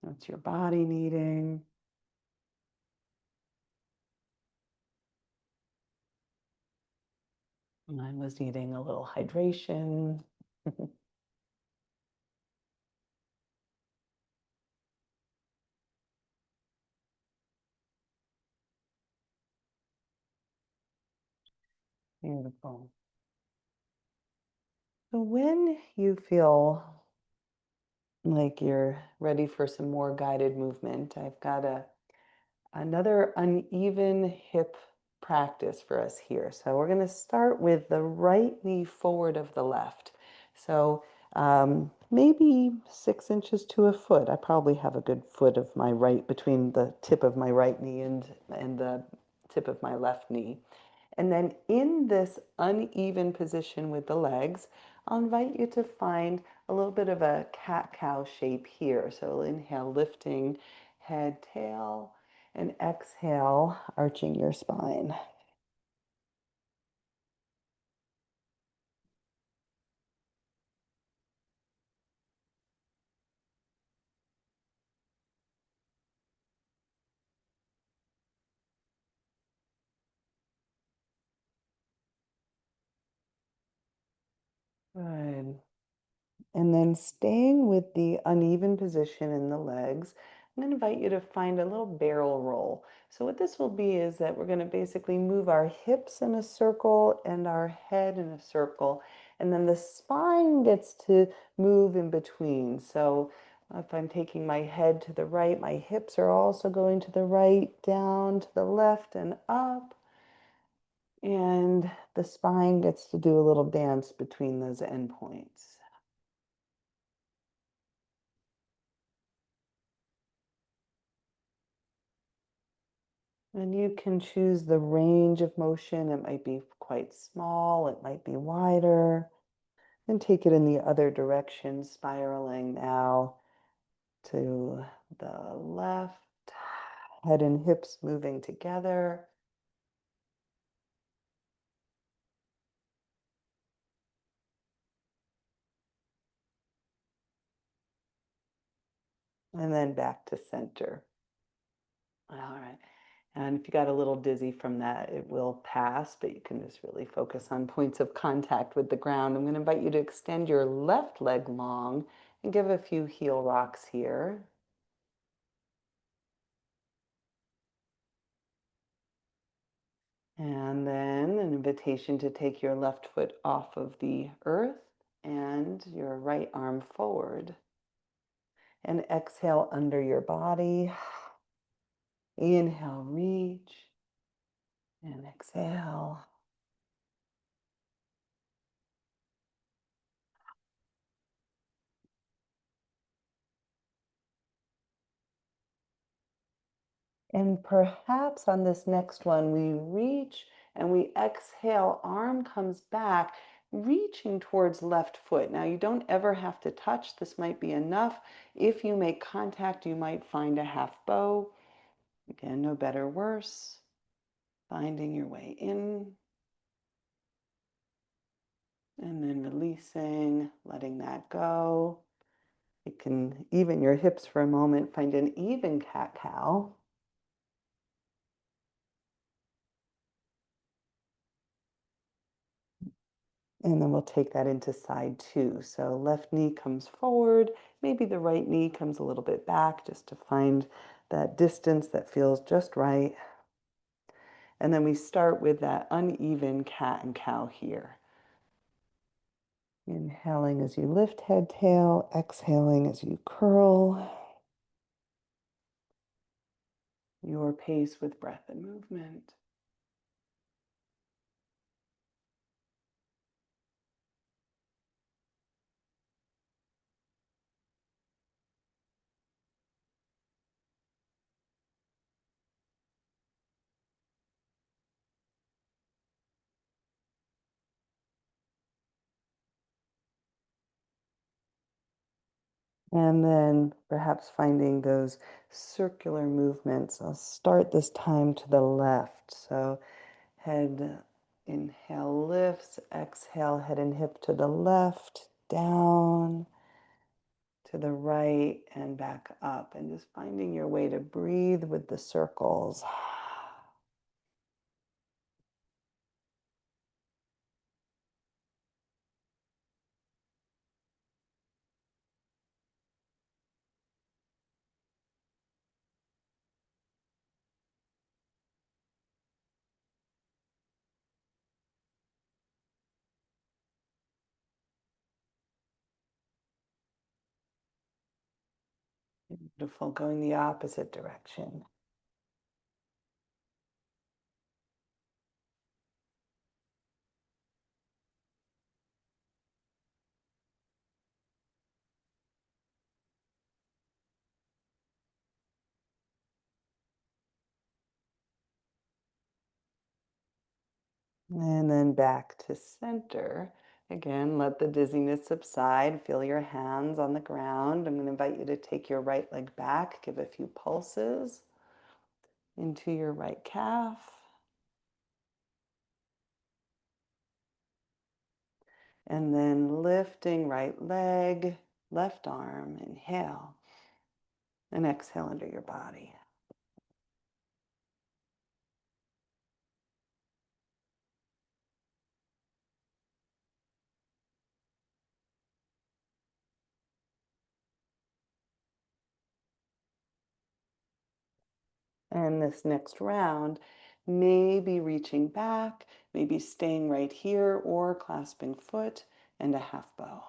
What's your body needing? Mine was needing a little hydration. Beautiful. So when you feel like you're ready for some more guided movement, I've got another uneven hip practice for us here. So we're going to start with the right knee forward of the left. So maybe 6 inches to a foot. I probably have a good foot of my right between the tip of my right knee and the tip of my left knee. And then in this uneven position with the legs, I'll invite you to find a little bit of a cat-cow shape here. So inhale, lifting head, tail, and exhale, arching your spine. Good. And then staying with the uneven position in the legs, I'm going to invite you to find a little barrel roll. So what this will be is that we're going to basically move our hips in a circle and our head in a circle. And then the spine gets to move in between. So if I'm taking my head to the right, my hips are also going to the right, down to the left and up. And the spine gets to do a little dance between those endpoints. And you can choose the range of motion. It might be quite small, it might be wider. And take it in the other direction, spiraling now to the left, head and hips moving together. And then back to center. All right. And if you got a little dizzy from that, it will pass, but you can just really focus on points of contact with the ground. I'm going to invite you to extend your left leg long and give a few heel rocks here. And then an invitation to take your left foot off of the earth and your right arm forward. And exhale under your body. Inhale, reach. And exhale. And perhaps on this next one, we reach and we exhale, arm comes back, reaching towards left foot. Now, you don't ever have to touch. This might be enough. If you make contact, you might find a half bow. Again, no better, worse. Finding your way in and then releasing, letting that go. You can even your hips for a moment, find an even cat-cow. And then we'll take that into side two. So left knee comes forward, maybe the right knee comes a little bit back just to find that distance that feels just right. And then we start with that uneven cat and cow here. Inhaling as you lift head, tail, exhaling as you curl. Your pace with breath and movement. And then perhaps finding those circular movements. I'll start this time to the left. So head, inhale, lifts, exhale, head and hip to the left, down, to the right, and back up. And just finding your way to breathe with the circles. Beautiful. Going the opposite direction. And then back to center. Again, let the dizziness subside. Feel your hands on the ground. I'm going to invite you to take your right leg back. Give a few pulses into your right calf. And then lifting right leg, left arm. Inhale. And exhale under your body. And this next round, maybe reaching back, maybe staying right here or clasping foot and a half bow.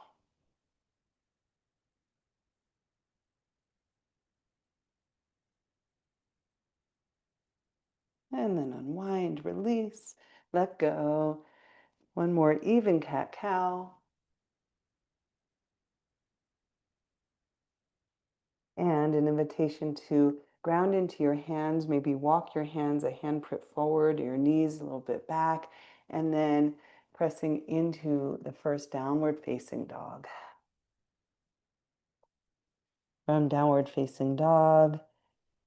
And then unwind, release, let go. One more even cat-cow. And an invitation to ground into your hands, maybe walk your hands a handprint forward, your knees a little bit back, and then pressing into the first downward facing dog. From downward facing dog,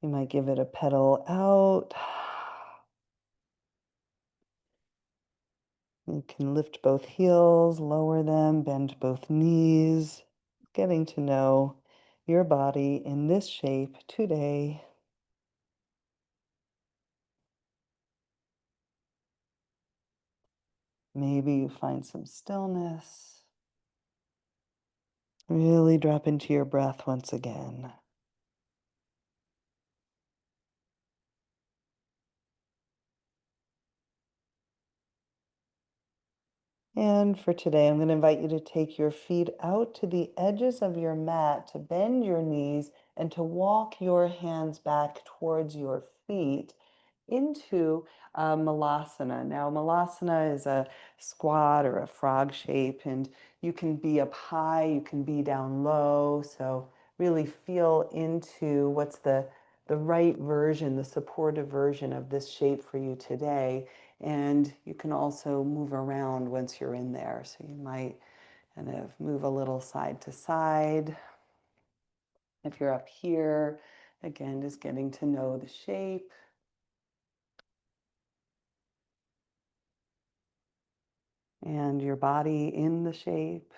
you might give it a pedal out. You can lift both heels, lower them, bend both knees, getting to know your body in this shape today. Maybe you find some stillness. Really drop into your breath once again. And for today, I'm going to invite you to take your feet out to the edges of your mat, to bend your knees, and to walk your hands back towards your feet into Malasana. Now, Malasana is a squat or a frog shape, and you can be up high, you can be down low. So really feel into what's the right version, the supportive version of this shape for you today. And you can also move around once you're in there. So you might kind of move a little side to side. If you're up here, again, just getting to know the shape. And your body in the shape.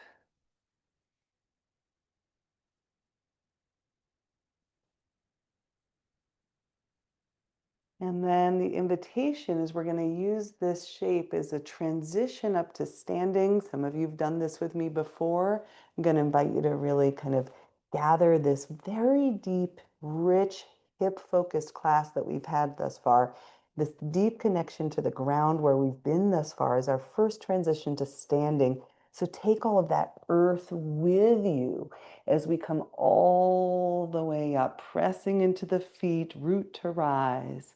And then the invitation is we're going to use this shape as a transition up to standing. Some of you have done this with me before. I'm going to invite you to really kind of gather this very deep, rich, hip-focused class that we've had thus far. This deep connection to the ground where we've been thus far is our first transition to standing. So take all of that earth with you as we come all the way up, pressing into the feet, root to rise.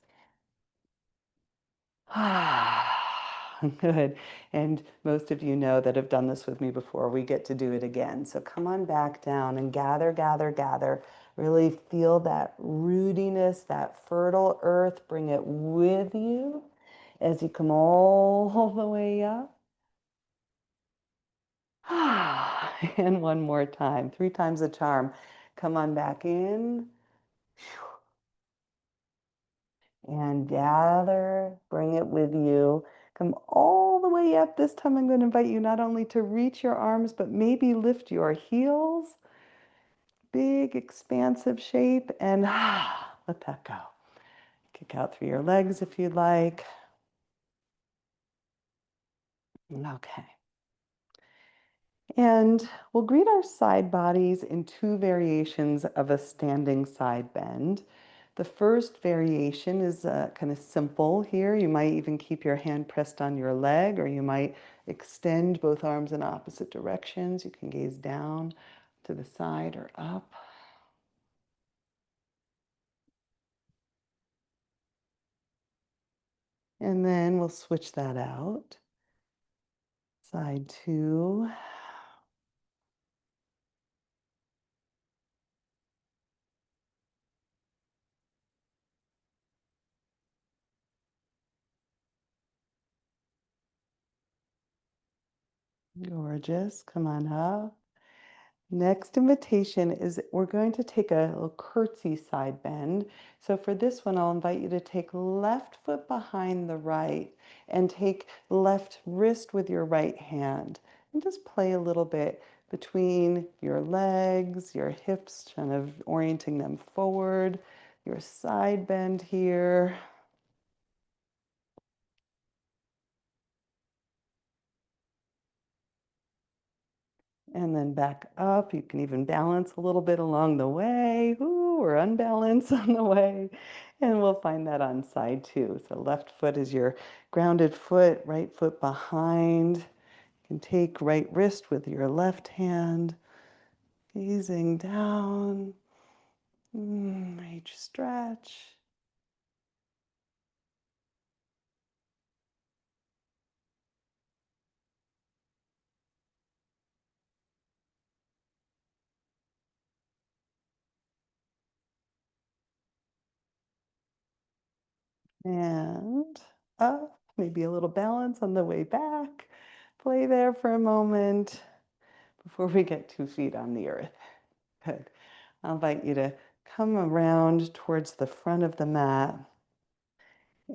Good. And most of you know that have done this with me before. We get to do it again. So come on back down and gather, gather, gather. Really feel that rootiness, that fertile earth. Bring it with you as you come all the way up. And one more time, 3 times the charm. Come on back in. And gather, bring it with you. Come all the way up. This time I'm going to invite you not only to reach your arms, but maybe lift your heels. Big, expansive shape. And let that go. Kick out through your legs if you'd like. Okay. And we'll greet our side bodies in 2 variations of a standing side bend. The first variation is kind of simple here. You might even keep your hand pressed on your leg, or you might extend both arms in opposite directions. You can gaze down to the side or up. And then we'll switch that out. Side 2. Gorgeous. Come on up. Next invitation is we're going to take a little curtsy side bend. So for this one, I'll invite you to take left foot behind the right and take left wrist with your right hand. And just play a little bit between your legs, your hips, kind of orienting them forward, your side bend here. And then back up. You can even balance a little bit along the way, or unbalance on the way. And we'll find that on side two. So left foot is your grounded foot, right foot behind. You can take right wrist with your left hand, gazing down. Reach, stretch. And up, maybe a little balance on the way back. Play there for a moment before we get 2 feet on the earth. Good. I'll invite you to come around towards the front of the mat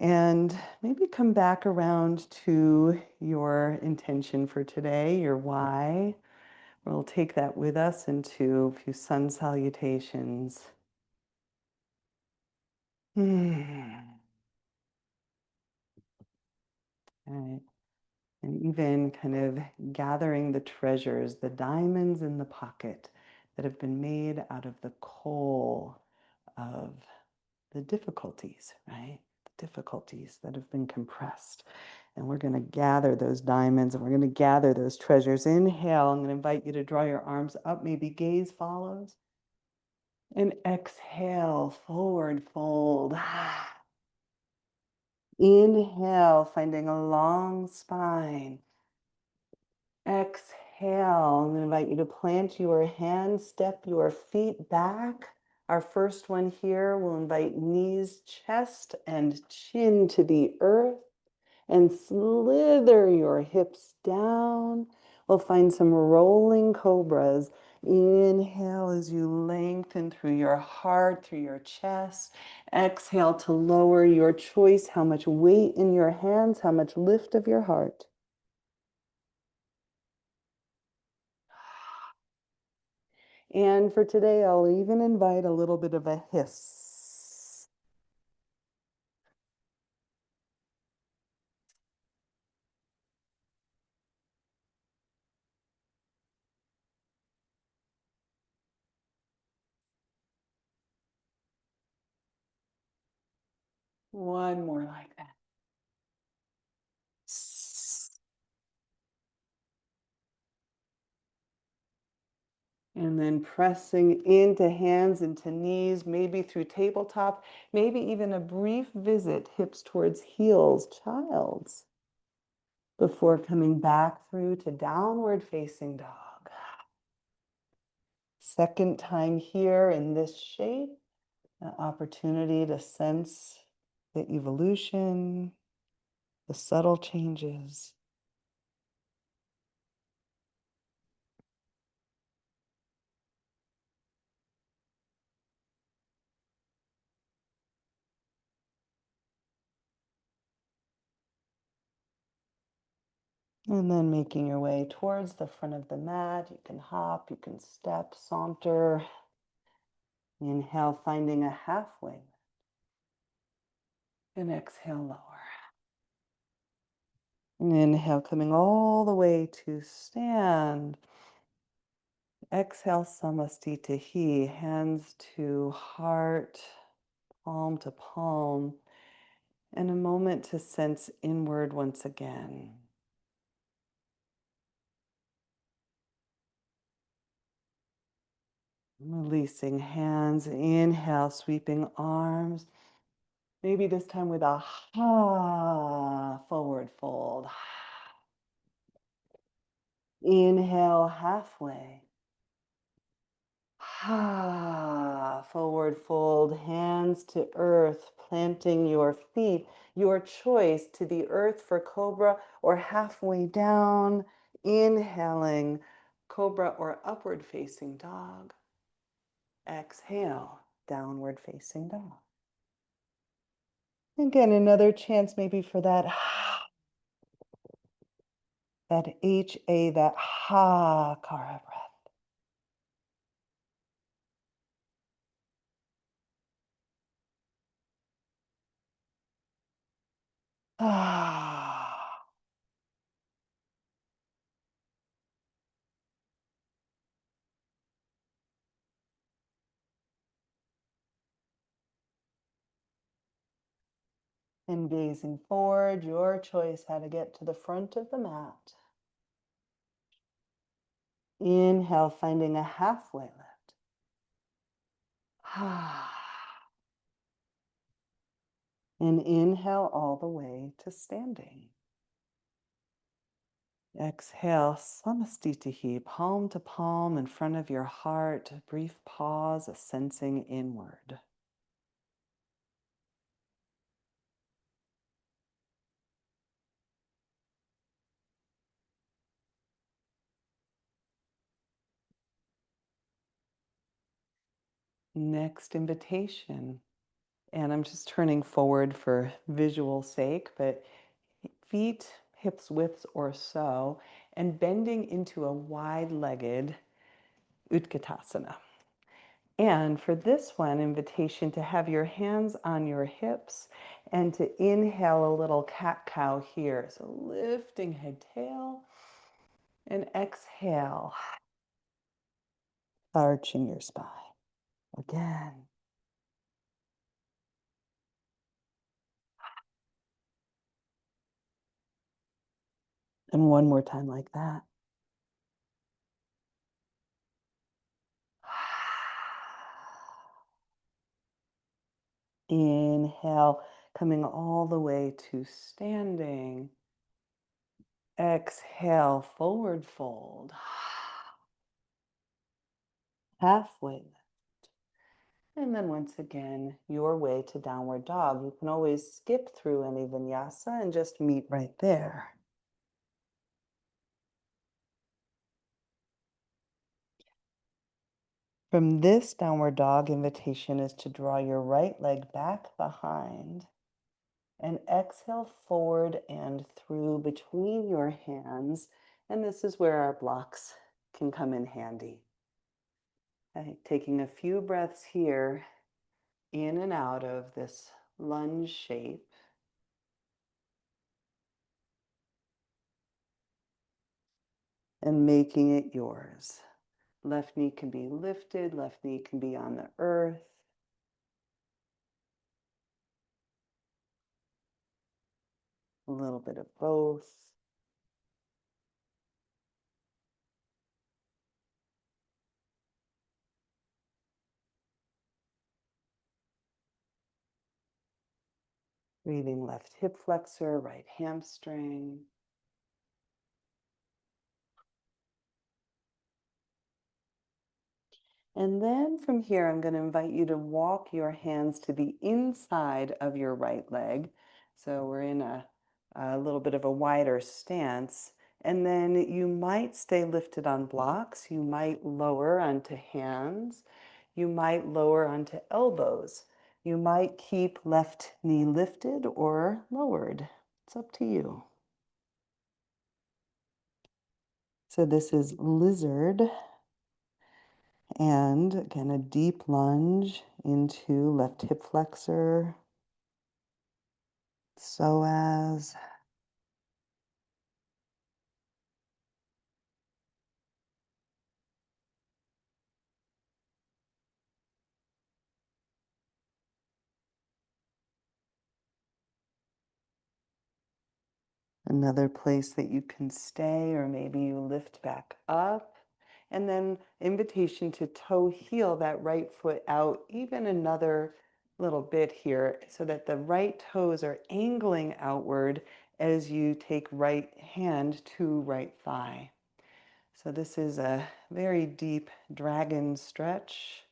and maybe come back around to your intention for today, your why. We'll take that with us into a few sun salutations. Right. And even kind of gathering the treasures, the diamonds in the pocket that have been made out of the coal of the difficulties, right? The difficulties that have been compressed. And we're going to gather those diamonds and we're going to gather those treasures. Inhale, I'm going to invite you to draw your arms up, maybe gaze follows. And exhale, forward fold. Inhale, finding a long spine. Exhale, I'm going to invite you to plant your hands, step your feet back. Our first one here will invite knees, chest, and chin to the earth, and slither your hips down. We'll find some rolling cobras. Inhale as you lengthen through your heart, through your chest. Exhale to lower your choice, how much weight in your hands, how much lift of your heart. And for today, I'll even invite a little bit of a hiss. One more like that. And then pressing into hands, into knees, maybe through tabletop, maybe even a brief visit, hips towards heels, child's, before coming back through to downward facing dog. Second time here in this shape, an opportunity to sense the evolution, the subtle changes. And then making your way towards the front of the mat. You can hop, you can step, saunter. Inhale, finding a halfway. And exhale, lower. And inhale, coming all the way to stand. Exhale, samastitihi, hands to heart, palm to palm. And a moment to sense inward once again. Releasing hands, inhale, sweeping arms. Maybe this time with a ha, forward fold. Inhale, halfway. Ha, forward fold, hands to earth, planting your feet, your choice to the earth for cobra or halfway down. Inhaling, cobra or upward facing dog. Exhale, downward facing dog. Again, another chance maybe for that that HA, that ha kara breath. Ah. And gazing forward, your choice how to get to the front of the mat. Inhale, finding a halfway lift. And inhale all the way to standing. Exhale, samastitihi, palm to palm in front of your heart. A brief pause, a sensing inward. Next invitation. And I'm just turning forward for visual sake, but feet hips width or so, and bending into a wide-legged Utkatasana. And for this one, invitation to have your hands on your hips and to inhale a little cat-cow here. So lifting head, tail, and exhale, arching your spine. Again. And one more time like that. Inhale, coming all the way to standing. Exhale, forward fold. Halfway lift. And then once again, your way to downward dog. You can always skip through any vinyasa and just meet right there. From this downward dog, invitation is to draw your right leg back behind and exhale forward and through between your hands. And this is where our blocks can come in handy. Okay, taking a few breaths here in and out of this lunge shape. And making it yours. Left knee can be lifted, left knee can be on the earth. A little bit of both. Breathing left hip flexor, right hamstring. And then from here, I'm going to invite you to walk your hands to the inside of your right leg. So we're in a little bit of a wider stance. And then you might stay lifted on blocks. You might lower onto hands. You might lower onto elbows. You might keep left knee lifted or lowered. It's up to you. So this is lizard. And again, a deep lunge into left hip flexor, psoas. Another place that you can stay, or maybe you lift back up. And then invitation to toe heel that right foot out even another little bit here so that the right toes are angling outward as you take right hand to right thigh. So this is a very deep dragon stretch,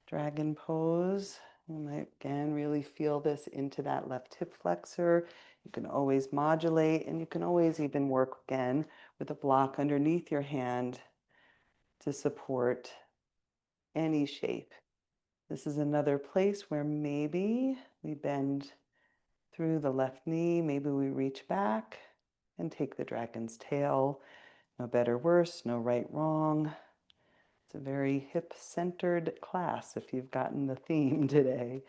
dragon pose. You might again really feel this into that left hip flexor. You can always modulate, and you can always even work again with a block underneath your hand to support any shape. This is another place where maybe we bend through the left knee, maybe we reach back and take the dragon's tail. No better, worse, no right, wrong. It's a very hip-centered class if you've gotten the theme today.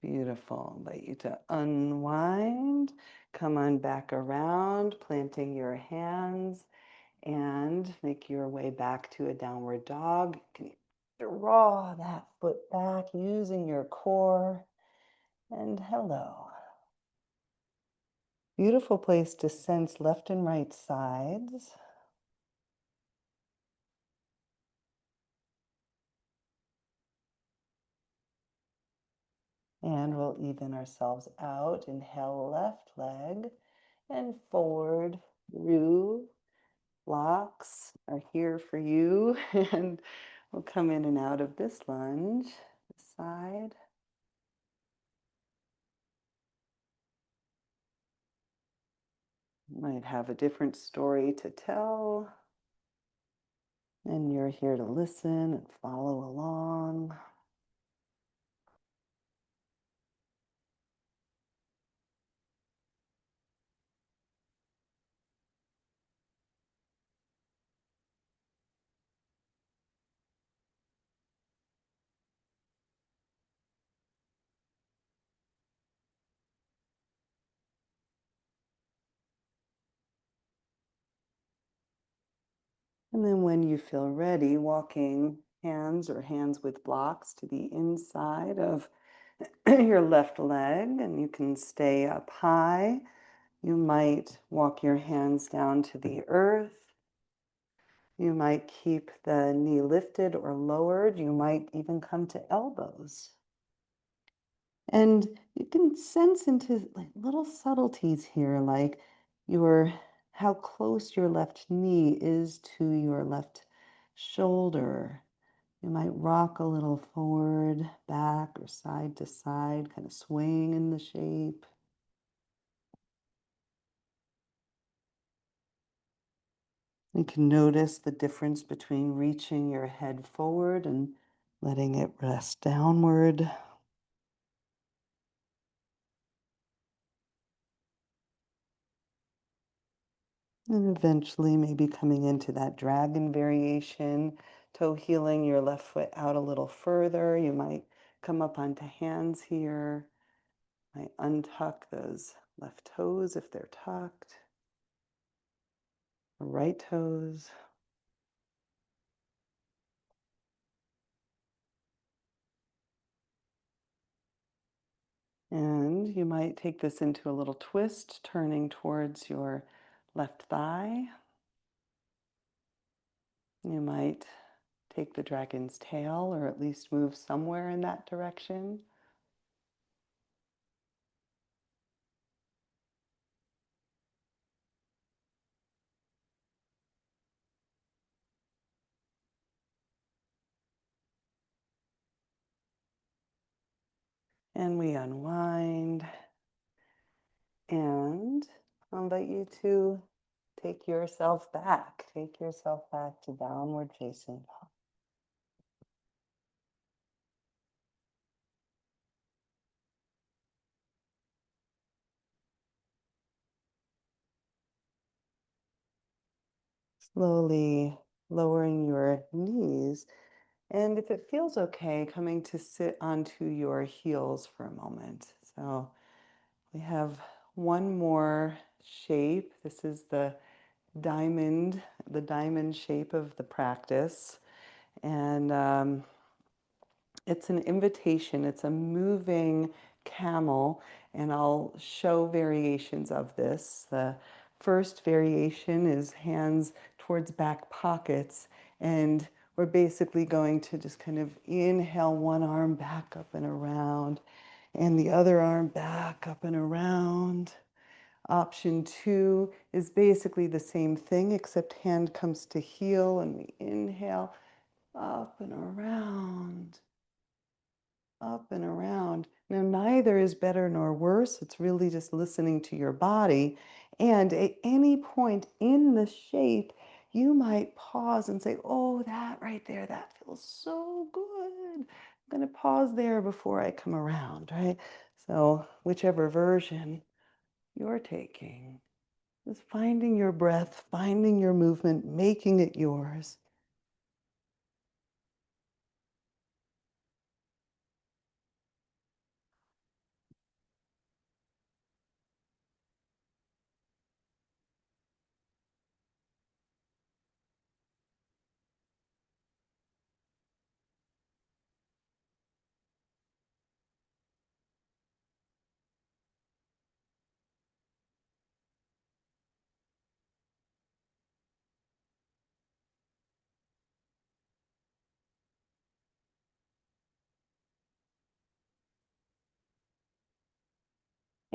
Beautiful. Invite you to unwind. Come on back around, planting your hands. And make your way back to a downward dog. You can draw that foot back using your core. And hello. Beautiful place to sense left and right sides. And we'll even ourselves out. Inhale, left leg and forward through. Blocks are here for you. And we'll come in and out of this lunge, this side. Might have a different story to tell. And you're here to listen and follow along. And then when you feel ready, walking hands or hands with blocks to the inside of your left leg, and you can stay up high. You might walk your hands down to the earth. You might keep the knee lifted or lowered. You might even come to elbows. And you can sense into like little subtleties here, like how close your left knee is to your left shoulder. You might rock a little forward, back, or side to side, kind of swaying in the shape. You can notice the difference between reaching your head forward and letting it rest downward. And eventually, maybe coming into that dragon variation, toe heeling your left foot out a little further. You might come up onto hands here. Might untuck those left toes if they're tucked, right toes. And you might take this into a little twist, turning towards your left thigh. You might take the dragon's tail, or at least move somewhere in that direction. And we unwind. And I'll invite you to take yourself back. Take yourself back to downward facing dog. Slowly lowering your knees. And if it feels okay, coming to sit onto your heels for a moment. So we have one more shape. This is the diamond shape of the practice. And it's an invitation. It's a moving camel, and I'll show variations of this. The first variation is hands towards back pockets, and we're basically going to just kind of inhale one arm back up and around, and the other arm back up and around. Option two is basically the same thing, except hand comes to heel, and we inhale up and around, up and around. Now, neither is better nor worse. It's really just listening to your body. And at any point in the shape, you might pause and say, oh, that right there, that feels so good. I'm going to pause there before I come around, right? So, whichever version you're taking, just finding your breath, finding your movement, making it yours.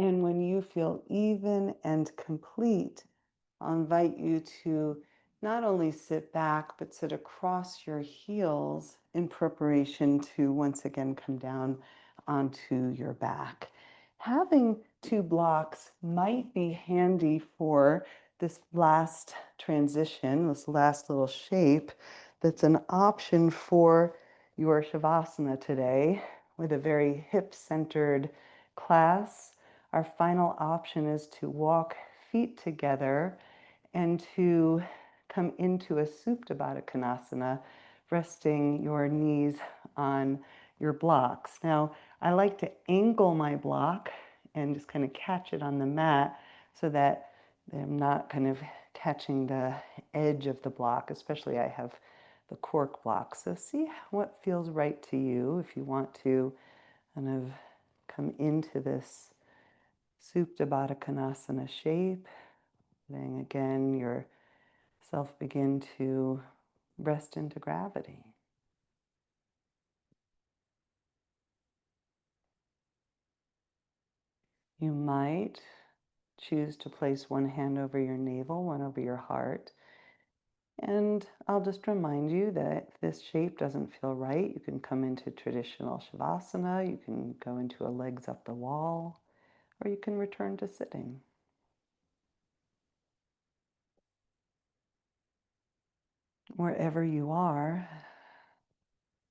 And when you feel even and complete, I'll invite you to not only sit back, but sit across your heels in preparation to once again come down onto your back. Having two blocks might be handy for this last transition, this last little shape that's an option for your Shavasana today with a very hip-centered class. Our final option is to walk feet together and to come into a Supta Baddha Konasana, resting your knees on your blocks. Now, I like to angle my block and just kind of catch it on the mat so that I'm not kind of catching the edge of the block, especially I have the cork block. So see what feels right to you if you want to kind of come into this Supta Baddha Konasana shape. Letting again yourself begin to rest into gravity. You might choose to place one hand over your navel, one over your heart. And I'll just remind you that if this shape doesn't feel right, you can come into traditional Shavasana, you can go into a legs up the wall, or you can return to sitting. Wherever you are,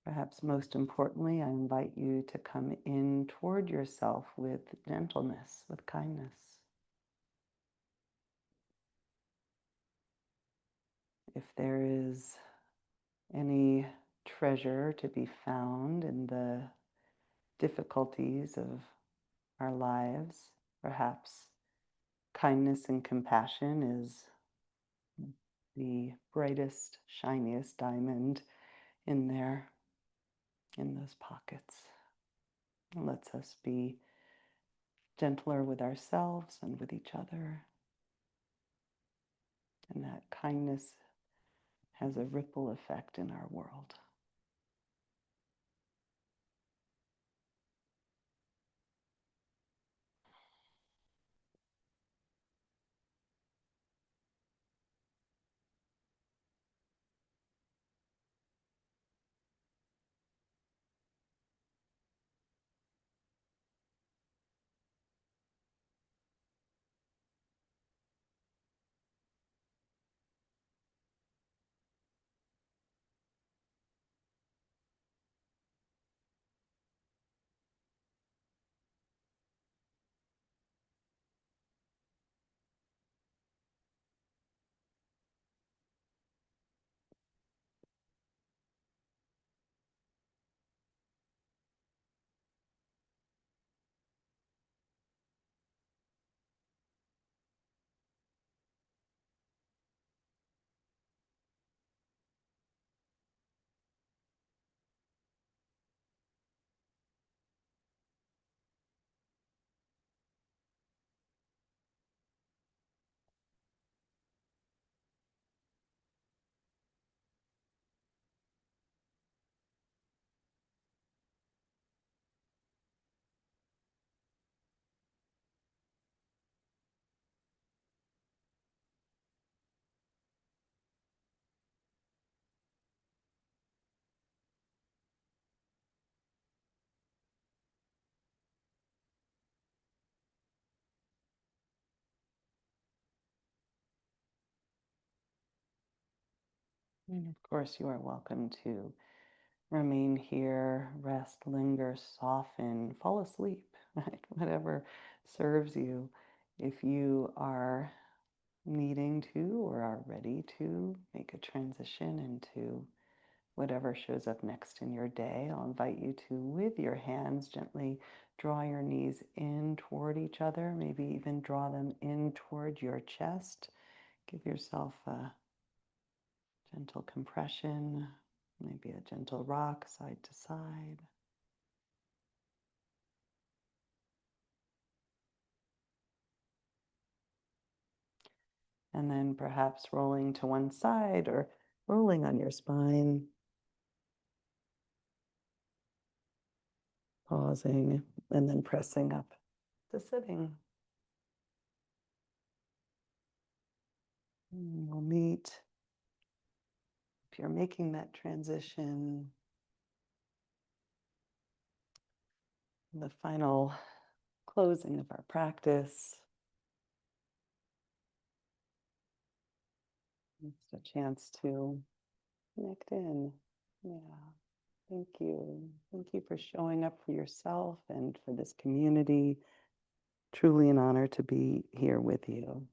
perhaps most importantly, I invite you to come in toward yourself with gentleness, with kindness. If there is any treasure to be found in the difficulties of our lives, perhaps kindness and compassion is the brightest, shiniest diamond in there, in those pockets. It lets us be gentler with ourselves and with each other. And that kindness has a ripple effect in our world. And of course, you are welcome to remain here, rest, linger, soften, fall asleep, right? Whatever serves you. If you are needing to or are ready to make a transition into whatever shows up next in your day, I'll invite you to, with your hands, gently draw your knees in toward each other, maybe even draw them in toward your chest. Give yourself a gentle compression, maybe a gentle rock side to side. And then perhaps rolling to one side or rolling on your spine. Pausing and then pressing up to sitting. We'll meet, if you're making that transition, the final closing of our practice. It's a chance to connect in. Yeah. Thank you. Thank you for showing up for yourself and for this community. Truly an honor to be here with you.